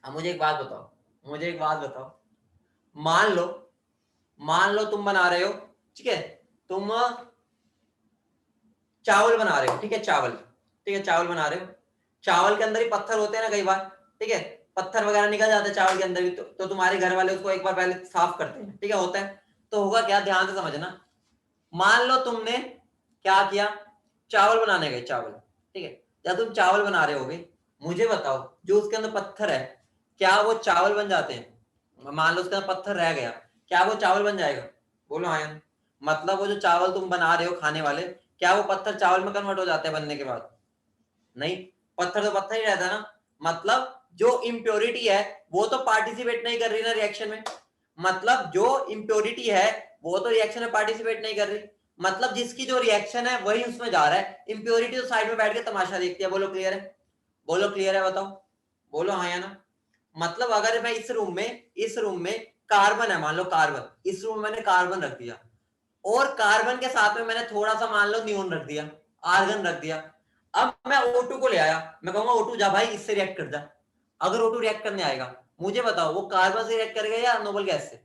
अब मुझे एक बात बताओ, मुझे एक बात बताओ, मान लो, मान लो तुम बना रहे हो, ठीक है, तुम चावल बना रहे हो, ठीक है, चावल, ठीक है, चावल बना रहे हो, चावल के अंदर ही पत्थर होते हैं ना कई बार, ठीक है, पत्थर वगैरह निकल जाते हैं चावल के अंदर भी, तो तुम्हारे घर वाले उसको एक बार पहले साफ करते हैं, ठीक है, होता है। तो होगा क्या, ध्यान से समझना, मान लो तुमने क्या किया, चावल बनाने गए, चावल, ठीक है, जब तुम चावल बना रहे होगे, मुझे बताओ जो उसके अंदर पत्थर है, क्या वो चावल बन जाते हैं, मान लो उसके अंदर पत्थर रह गया, क्या वो चावल बन जाएगा? बोलो हाँ या ना? मतलब वो जो चावल तुम बना रहे हो खाने वाले, क्या वो पत्थर चावल में कन्वर्ट हो जाते हैं बनने के बाद? नहीं, पत्थर तो पत्थर ही रहता है ना, मतलब जो इम्प्योरिटी है वो तो पार्टिसिपेट नहीं कर रही ना रिएक्शन में, मतलब जो इम्प्योरिटी है वो तो रिएक्शन में पार्टिसिपेट नहीं कर रही, मतलब जिसकी जो रिएक्शन है वही उसमें जा रहा है, इम्प्योरिटी तो साइड में बैठ के तमाशा देखती है। बोलो क्लियर है? बोलो क्लियर है? बताओ, बोलो हाँ या ना। मतलब अगर मैं इस रूम में कार्बन है, मान लो कार्बन, इस रूम में मैंने कार्बन रख दिया और कार्बन के साथ में मैंने थोड़ा सा मान लो नियोन रख दिया, आर्गन रख दिया। अब मैं O2 को ले आया, मैं कहूंगा O2 जा भाई इससे रिएक्ट कर जा। अगर O2 रिएक्ट करने आएगा, मुझे बताओ वो कार्बन से रिएक्ट करेगा या नोबल गैस से?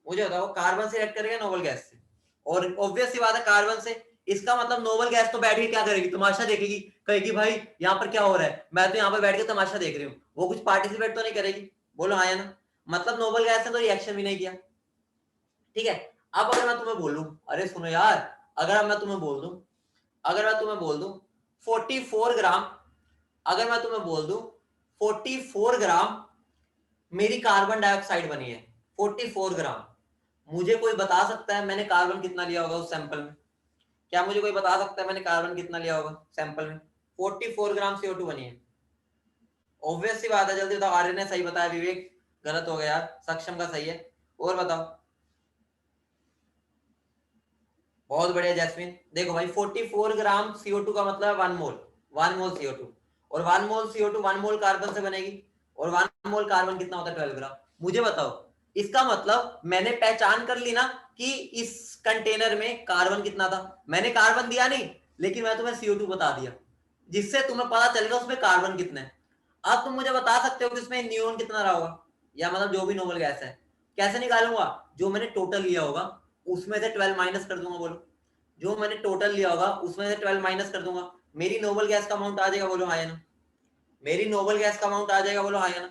मुझे बताओ कार्बन से रिएक्ट करेगा नोबल गैस से? और ऑब्वियस सी बात है कार्बन से। इसका मतलब नोबल गैस तो बैठ के क्या करेगी? तमाशा देखेगी, कहेगी भाई यहाँ पर क्या हो रहा है, मैं तो यहाँ पर बैठ के तमाशा देख रही हूँ। वो कुछ पार्टिसिपेट तो नहीं करेगी। बोलो हाँ या ना। मतलब नोबल गैस ने तो रिएक्शन भी नहीं किया। ठीक है। अब अगर मैं तुम्हें बोलूं, अरे सुनो यार, अगर मैं तुम्हें बोल दूं, अगर मैं तुम्हें बोल दूं 44 ग्राम, अगर मैं तुम्हें बोल दूं 44 ग्राम मेरी कार्बन डाइऑक्साइड बनी है, 44 ग्राम, मुझे कोई बता सकता है मैंने कार्बन कितना लिया होगा उस सैंपल में? क्या मुझे कोई बता सकता है मैंने कार्बन कितना लिया होगा सैंपल में? 44 ग्राम CO2 बनी है। ऑब्वियस सी बात है, जल्दी बताओ। आर्यन ने सही बताया, विवेक गलत हो गया यार, सक्षम का सही है। और बताओ। बहुत बढ़िया जैस्मिन। देखो भाई 44 ग्राम CO2 का मतलब 1 मोल, 1 मोल CO2, और 1 मोल CO2 1 मोल कार्बन से बनेगी, और 1 मोल कार्बन कितना होता है? 12 ग्राम। मुझे बताओ, इसका मतलब मैंने पहचान कर ली ना कि इस कंटेनर में कार्बन कितना था। मैंने कार्बन दिया नहीं, लेकिन मैं तुम्हें CO2 बता दिया, जिससे तुम्हें पता चलेगा उसमें कार्बन कितना है। अब तुम मुझे बता सकते हो कि उसमें नियोन कितना रहा होगा, या मतलब जो भी नोबल गैस है। कैसे निकालूंगा? जो मैंने टोटल लिया होगा उसमें से 12 माइनस कर दूंगा। बोलो, जो मैंने टोटल लिया होगा उसमें से 12 माइनस कर दूंगा, मेरी नोबल गैस का अमाउंट आ जाएगा। बोलो हाँ या ना। मेरी नोबल गैस का अमाउंट आ जाएगा। बोलो हाँ या ना।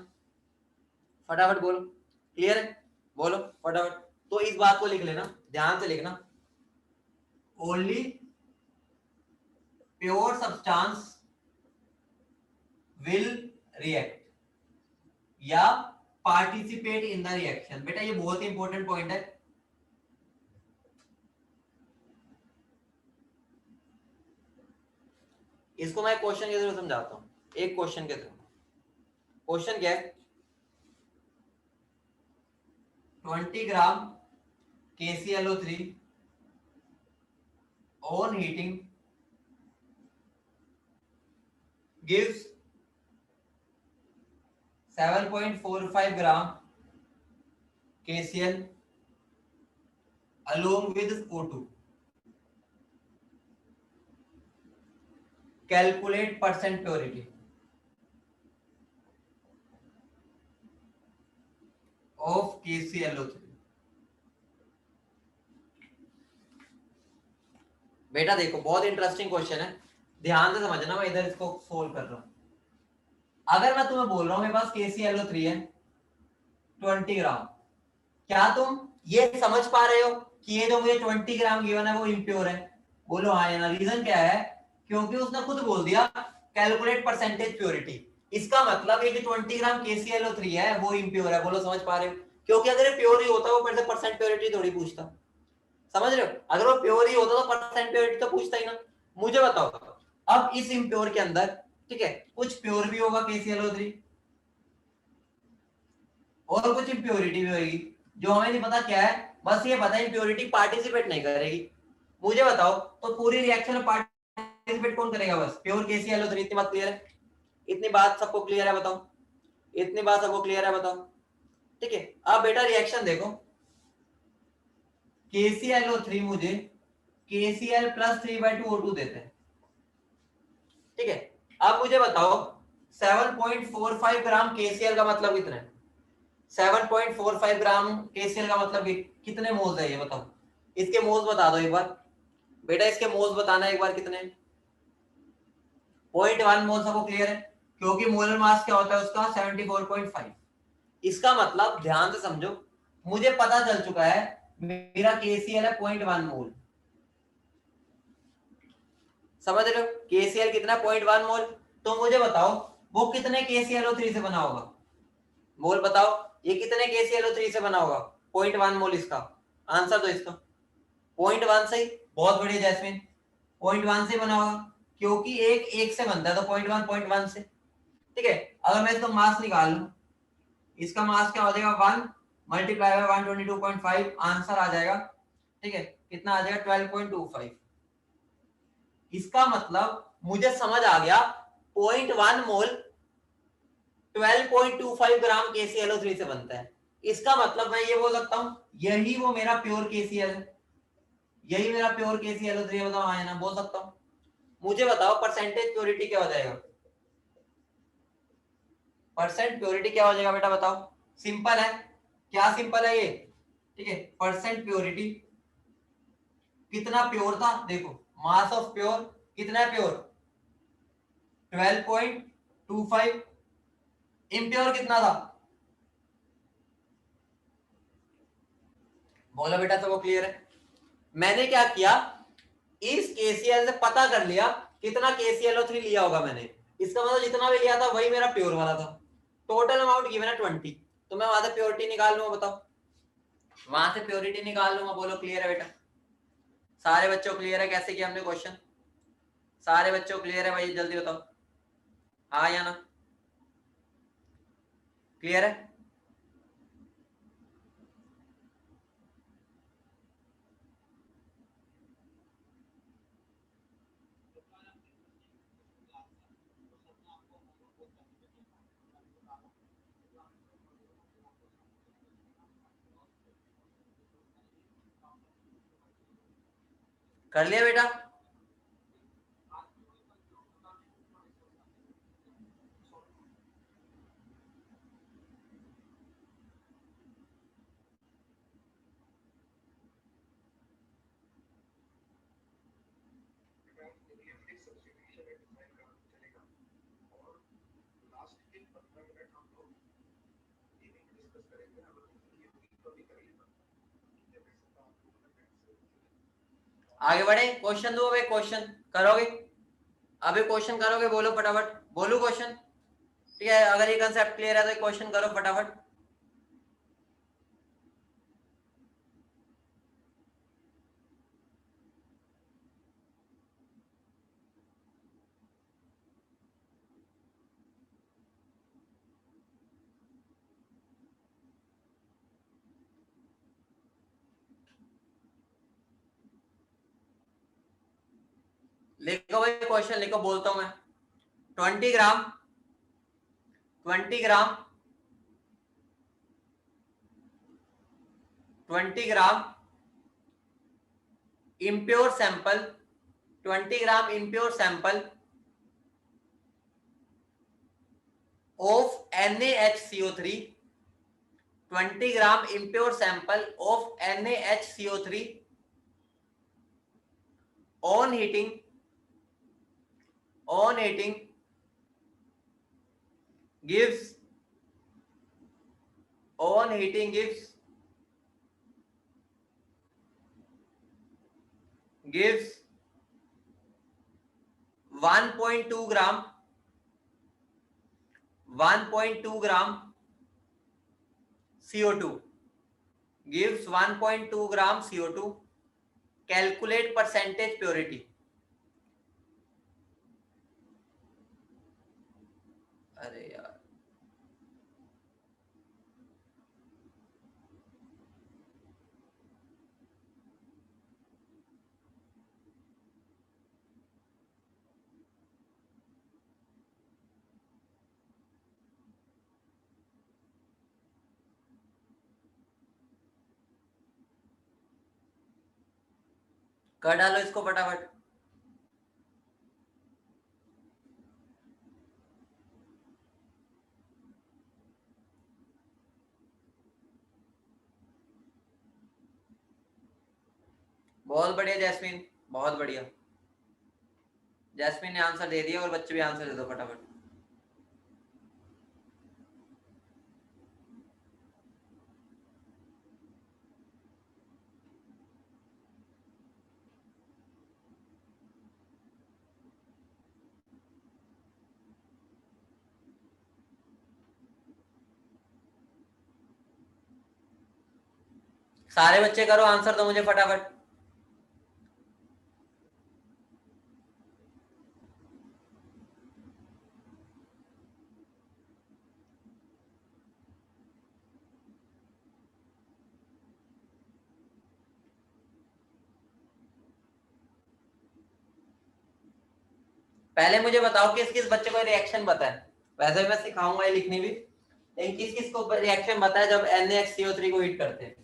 फटाफट बोलो, क्लियर है? बोलो फटाफट। तो इस बात को लिख लेना, ध्यान से लिखना। Only pure substance will react या पार्टिसिपेट इन द रिएक्शन। बेटा ये बहुत ही इंपॉर्टेंट पॉइंट है। इसको मैं क्वेश्चन के थ्रू समझाता हूं, एक क्वेश्चन के थ्रू। क्वेश्चन क्या है? 20 ग्राम KClO3 on heating gives 7.45 gram KCl along with O2. Calculate percent purity of KClO3. बेटा देखो बहुत इंटरेस्टिंग क्वेश्चन है, ध्यान से समझना, मैं इधर इसको सोल्व कर रहा हूं। अगर मैं तुम्हें बोल रहा हूं मेरे पास KClO3 है 20 ग्राम, क्या तुम ये समझ पा रहे हो कि ये जो मुझे 20 ग्राम गिवन है वो इम्प्योर है? बोलो हाँ या ना। रीजन क्या है? क्योंकि उसने खुद बोल दिया कैलकुलेट परसेंटेज प्योरिटी। इसका मतलब ये 20 ग्राम KClO3 है वो इम्प्योर है। बोलो समझ पा रहे हो? क्योंकि अगर ये प्योर ही होता वो फिर से परसेंट प्योरिटी थोड़ी पूछता। समझ रहे हो? अगर वो प्योर ही होता तो परसेंट प्योरिटी तो पूछता ही ना। मुझे बताओ, अब इस इम्प्योर के अंदर, ठीक है, कुछ प्योर भी होगा KClO3 और कुछ इम्प्योरिटी भी होगी, जो हमें नहीं पता क्या है। बस ये पता है इम्प्योरिटी पार्टिसिपेट नहीं करेगी। मुझे बताओ तो पूरी रिएक्शन में पार्टिसिपेट कौन करेगा? बस प्योर KClO3। इतनी बात क्लियर है? इतनी बात सबको क्लियर है? बताओ, इतनी बात सबको क्लियर है? बताओ। ठीक है। अब बेटा रिएक्शन देखो, KClO3 मुझे KCl प्लस 3/2 O2 देते हैं। ठीक है। अब मुझे बताओ 7.45 ग्राम KCl का मतलब कितना है? 7.45 ग्राम KCl का मतलब कितने मोल्स है? ये बताओ, इसके मोल्स बता दो एक बार। बेटा इसके मोल्स बताना एक बार कितने? 0.1 मोल। सबको क्लियर है? क्योंकि मोलर मास क्या होता है उसका? 74.5। इसका मतलब ध्यान से समझो, मुझे पता चल चुका है मेरा KCl है 0.1 मोल। समझ रहे हो? KCl कितना? 0.1 मोल। तो मुझे बताओ वो कितने KClO3 से बना होगा? मोल बताओ, ये कितने KClO3 से बना होगा? 0.1 मोल। इसका आंसर दो इसका। 0.1 से ही। बहुत बढ़िया जैस्मिन, 0.1 से बना होगा क्योंकि एक एक से बनता है, तो 0.1 से। ठीक है। अगर मैं इसका मास निकाल लूं, इसका मास क्या हो जाएगा? 1 मल्टीप्लाई बाय 122.5, आंसर आ जाएगा ठीक है, कितना आ जाएगा 12.25। इसका मतलब मुझे समझ आ गया 0.1 मोल 12.25 ग्राम KClO3 से बनता है। इसका मतलब मैं ये बोल सकता हूं यही वो मेरा प्योर KCl है, यही मेरा प्योर KClO3 बताओ, हाँ ना, बोल सकता हूं। मुझे बताओ परसेंटेज प्योरिटी क्या हो जाएगा, परसेंट प्योरिटी क्या हो जाएगा बेटा बताओ। सिंपल है, क्या सिंपल है ये, ठीक है। परसेंट प्योरिटी कितना प्योर था, देखो मास ऑफ प्योर कितना है, प्योर 12.25, इम्प्योर कितना था, बोलो बेटा, तो वो क्लियर है। मैंने क्या किया, इस KCl से पता कर लिया कितना KClO3 लिया होगा मैंने, इसका मतलब जितना भी लिया था वही मेरा प्योर वाला था। टोटल अमाउंट गिवन है 20, तो मैं वहां से प्योरिटी निकाल लूंगा, बताओ वहां से प्योरिटी निकाल लूंगा। बोलो क्लियर है बेटा, सारे बच्चों क्लियर है कैसे किया हमने क्वेश्चन, सारे बच्चों क्लियर है भाई, जल्दी बताओ हाँ या ना, क्लियर है। कर लिया बेटा, आगे बढ़े, क्वेश्चन दो, अबे क्वेश्चन करोगे, अभी क्वेश्चन करोगे, बोलो फटाफट, बोलो क्वेश्चन, ठीक है। अगर ये कंसेप्ट क्लियर है तो क्वेश्चन करो फटाफट। लिखो भाई क्वेश्चन लिखो, बोलता हूं मैं। 20 ग्राम, 20 ग्राम, 20 ग्राम impure sample, 20 gram impure sample of NaHCO3, 20 gram impure sample of NaHCO3 on heating, on heating gives, on heating gives 1.2 gram, 1.2 gram CO2, gives 1.2 gram CO2, calculate percentage purity. अरे यार, कर डालो इसको फटाफट। बहुत बढ़िया जैस्मिन, बहुत बढ़िया, जैस्मिन ने आंसर दे दिया, और बच्चे भी आंसर दे दो फटाफट। सारे बच्चे करो आंसर दो मुझे फटाफट। पहले मुझे बताओ किस किस बच्चे को रिएक्शन पता है, वैसे मैं सिखाऊंगा ये लिखनी भी, लेकिन किस किस को रिएक्शन पता है जब NaCO3 को हीट करते हैं।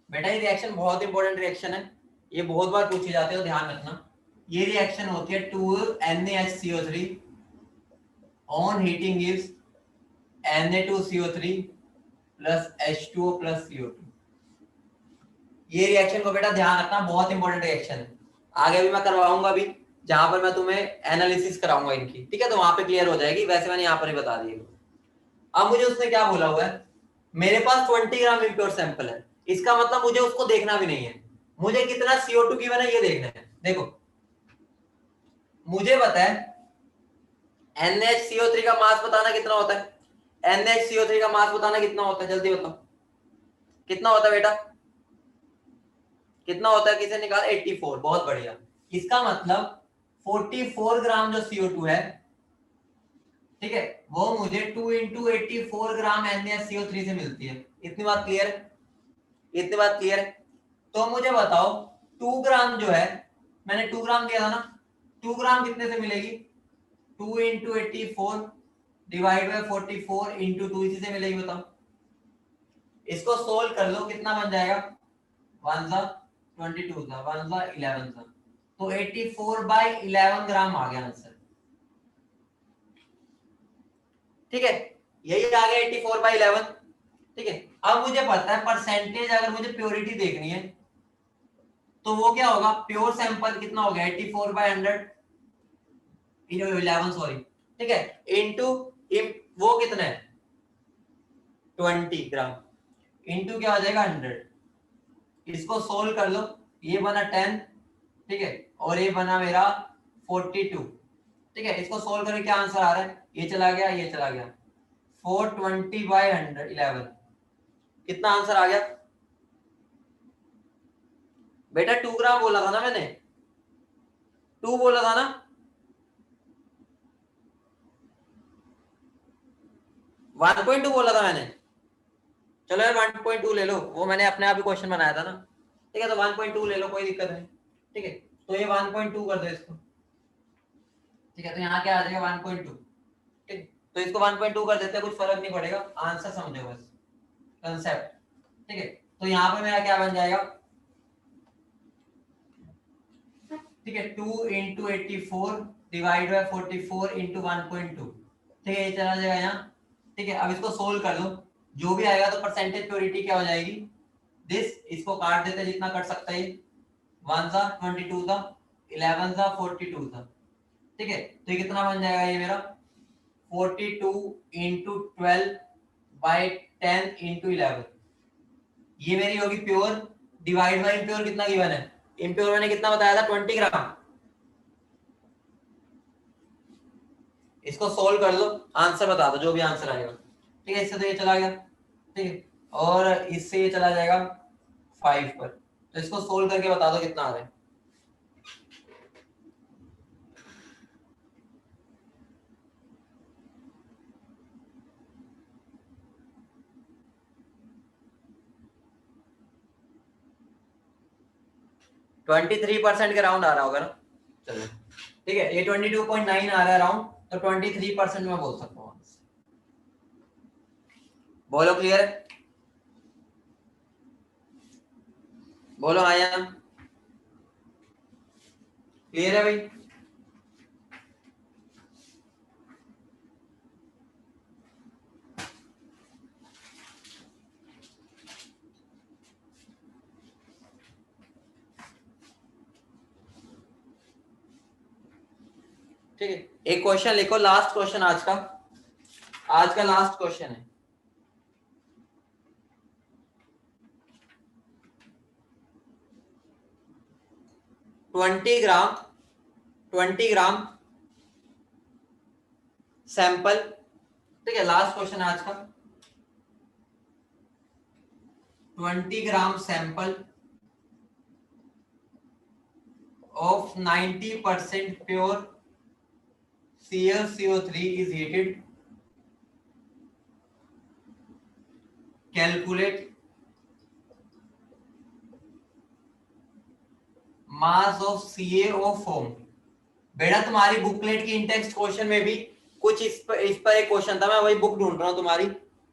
बेटा ये रिएक्शन बहुत इंपॉर्टेंट रिएक्शन है, ये बहुत बार पूछी जाती है, तो ध्यान रखना। ये रिएक्शन होती है 2NaCO3 on heating gives Na2CO3 plus H2O plus CO2। ये रिएक्शन को बेटा ध्यान रखना, बहुत इंपॉर्टेंट रिएक्शन है, आगे भी मैं करवाऊंगा भी, जहां पर मैं तुम्हें एनालिसिस कराऊंगा इनकी, ठीक है, तो वहां पे क्लियर हो जाएगी, वैसे मैंने यहाँ पर ही बता दिया। अब मुझे उसने क्या बोला हुआ है, मेरे पास 20 ग्राम इम्प्योर सैंपल है, इसका मतलब मुझे उसको देखना भी नहीं है, मुझे कितना CO2 गिवन है ये देखना है। देखो मुझे पता है NaCO3 का मास बताना कितना होता है, NaCO3 का मास बताना कितना होता है, जल्दी बताओ कितना होता है बेटा, कितना होता है, किसे निकाल, 84, बहुत बढ़िया। इसका मतलब 44 ग्राम जो CO2 है, ठीक है, वो मुझे 2 इंटू 84 ग्राम NaCO3 से मिलती है। इतनी बात क्लियर है, इतनी बात क्लियर है। तो मुझे बताओ 2 ग्राम जो है, मैंने 2 ग्राम दिया था ना, 2 ग्राम कितने से मिलेगी, 2 इंटू 84 डिवाइड बाय 44 इंटू 2, इसी से मिलेगी, बताओ। इसको सोल्व कर लो, कितना बन जाएगा, 1 सा 22 सा 1 सा 11 सा, तो 84/11 ग्राम आ गया आंसर, ठीक है, यही आ गया 84/11, ठीक है। अब मुझे पता है परसेंटेज, अगर मुझे प्योरिटी देखनी है तो वो क्या होगा, प्योर सैंपल कितना हो गया 84/100 11 सॉरी, ठीक है, इनटू वो कितना है 20 ग्राम, इनटू क्या हो जाएगा 100, इसको सोल्व कर लो, ये बना 10, ठीक है, और ये बना मेरा 42, ठीक है, इसको सोल्व करके क्या आंसर आ रहा है, ये चला गया ये चला गया, 420/111, कितना आंसर आ गया बेटा, 2 ग्राम बोला था ना मैंने, 2 बोला था ना, 1.2 बोला था मैंने, चलो यार 1.2 ले लो, वो मैंने अपने आप ही क्वेश्चन बनाया था ना, ठीक है, तो 1.2 ले लो, कोई दिक्कत नहीं, ठीक है, तो ये 1.2 कर दो इसको, ठीक है, तो यहाँ क्या आ जाएगा 1.2, ठीक, तो इसको 1.2 कर देते हैं, कुछ फर्क नहीं पड़ेगा, आंसर समझो बस कंसेप्ट, ठीक है, तो यहाँ पे मेरा क्या बन जाएगा, ठीक है, 2 इंटू 84 डिवाइड बाय 44 इंटू 1.2, ठीक है, ये चला जाएगा यहाँ, ठीक है, अब इसको सोल्व कर लो, जो भी आएगा तो परसेंटेज प्योरिटी क्या हो जाएगी, दिस, इसको काट देते हैं जितना कट सकता है, 1 सा 22 था, 11 सा 42 था, ठीक है, तो ये कितना बन जाएगा, ये मेरा 42 इंटू 12/10 इंटू 11, ये मेरी होगी प्योर, डिवाइड बाई इम्प्योर कितना गिवन है, इम्प्योर मैंने कितना बताया था 20 ग्राम, इसको सोल्व कर लो, आंसर बता दो जो भी आंसर आएगा, ठीक है, इससे तो ये चला गया, ठीक है, और इससे ये चला जाएगा 5 पर, तो इसको सोल्व करके बता दो कितना आ रहा है, ट्वेंटी 3% के राउंड आ रहा होगा ना, चलो ठीक है, ये 22.9 आ रहा है राउंड, तो 23% में बोल सकता हूँ, बोलो क्लियर है, बोलो आया, क्लियर है भाई, ठीक है, एक क्वेश्चन लिखो, लास्ट क्वेश्चन आज का लास्ट क्वेश्चन है, 20 ग्राम सैंपल, ठीक है, लास्ट क्वेश्चन आज का, 20 gram sample of 90% pure CaCO3 is heated calculate mass of CaO foam. बेटा तुम्हारी बुकलेट की इंटेक्स्ट क्वेश्चन में भी कुछ इस पर एक क्वेश्चन था, मैं वही बुक ढूंढ रहा हूँ तुम्हारी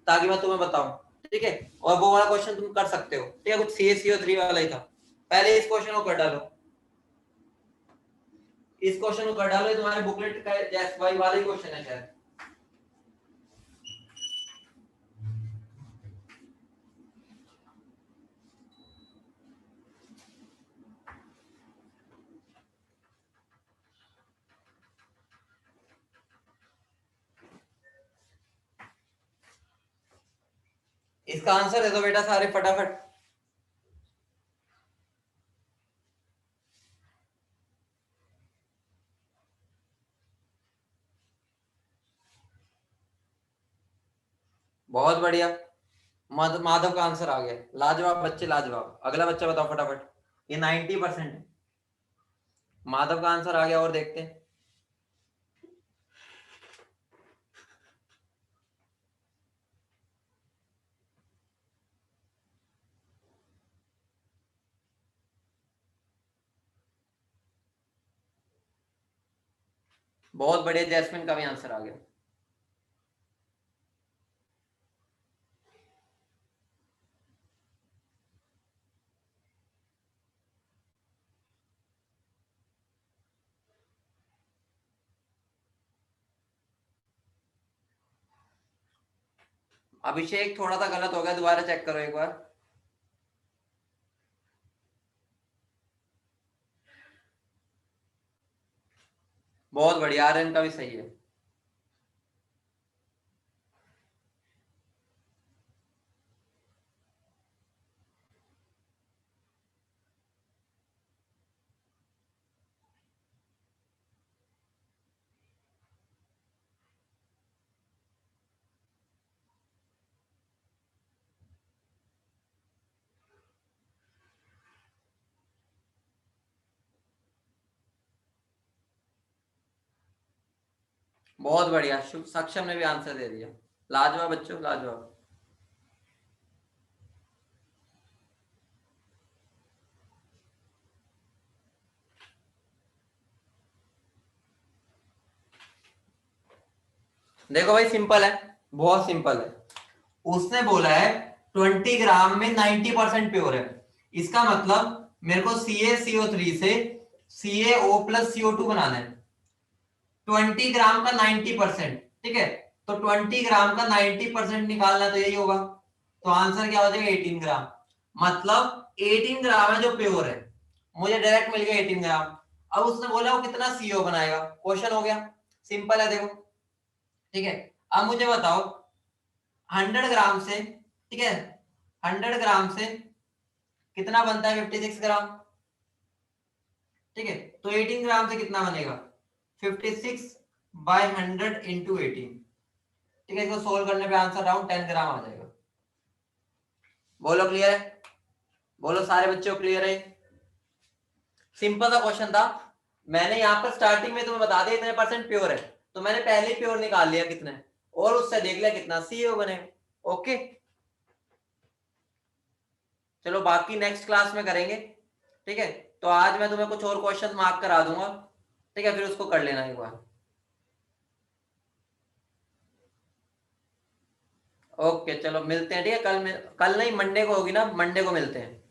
ताकि मैं तुम्हें बताऊं, ठीक है। और वो वाला क्वेश्चन तुम कर सकते हो, ठीक है, कुछ CaCO3 वाला ही था। पहले इस क्वेश्चन को कर डालो, इस क्वेश्चन को कर डालो, ये तुम्हारे बुकलेट का जैस वाई वाला ही क्वेश्चन है शायद। इसका आंसर दे दो बेटा सारे फटाफट। बहुत बढ़िया, माधव का आंसर आ गया। लाजवाब बच्चे लाजवाब। अगला बच्चा बताओ फटाफट। ये 90% है। माधव का आंसर आ गया, और देखते हैं। बहुत बढ़िया, जैस्मिन का भी आंसर आ गया। अभिषेक थोड़ा सा गलत हो गया, दोबारा चेक करो एक बार। बहुत बढ़िया, आर्यन का भी सही है। बहुत बढ़िया, सक्षम ने भी आंसर दे दिया। लाजवाब बच्चों, लाजवाब। देखो भाई, सिंपल है, बहुत सिंपल है। उसने बोला है 20 ग्राम में 90% प्योर है। इसका मतलब मेरे को CaCO3 से CaO+CO2 बनाना है। 20 ग्राम का 90%, ठीक है। तो 20 ग्राम का 90% निकालना, तो यही होगा। तो आंसर क्या हो जाएगा? 18 ग्राम। मतलब 18 ग्राम है जो प्योर है। मुझे डायरेक्ट मिल गया 18 ग्राम। अब उसने बोला वो कितना CO बनाएगा, क्वेश्चन हो गया। सिंपल है, देखो, ठीक है। अब मुझे बताओ 100 ग्राम से, ठीक है, 100 ग्राम से कितना बनता है? 56 ग्राम, ठीक है। तो 18 ग्राम से कितना बनेगा? 56/100 × 18, ठीक है। इसको सोल्व करने पे आंसर अराउंड 10 ग्राम आ जाएगा। बोलो क्लियर है? बोलो सारे बच्चों क्लियर है? सिंपल सा क्वेश्चन था। मैंने यहाँ पर स्टार्टिंग में तुम्हें बता दिया इतने परसेंट प्योर है, तो मैंने पहले ही प्योर निकाल लिया कितने, और उससे देख लिया कितना CO बने। ओके, चलो बाकी नेक्स्ट क्लास में करेंगे, ठीक है। तो आज मैं तुम्हें कुछ और क्वेश्चन मार्क करा दूंगा, ठीक है, फिर उसको कर लेना एक बार। ओके चलो मिलते हैं, ठीक है। कल नहीं, मंडे को होगी ना, मंडे को मिलते हैं।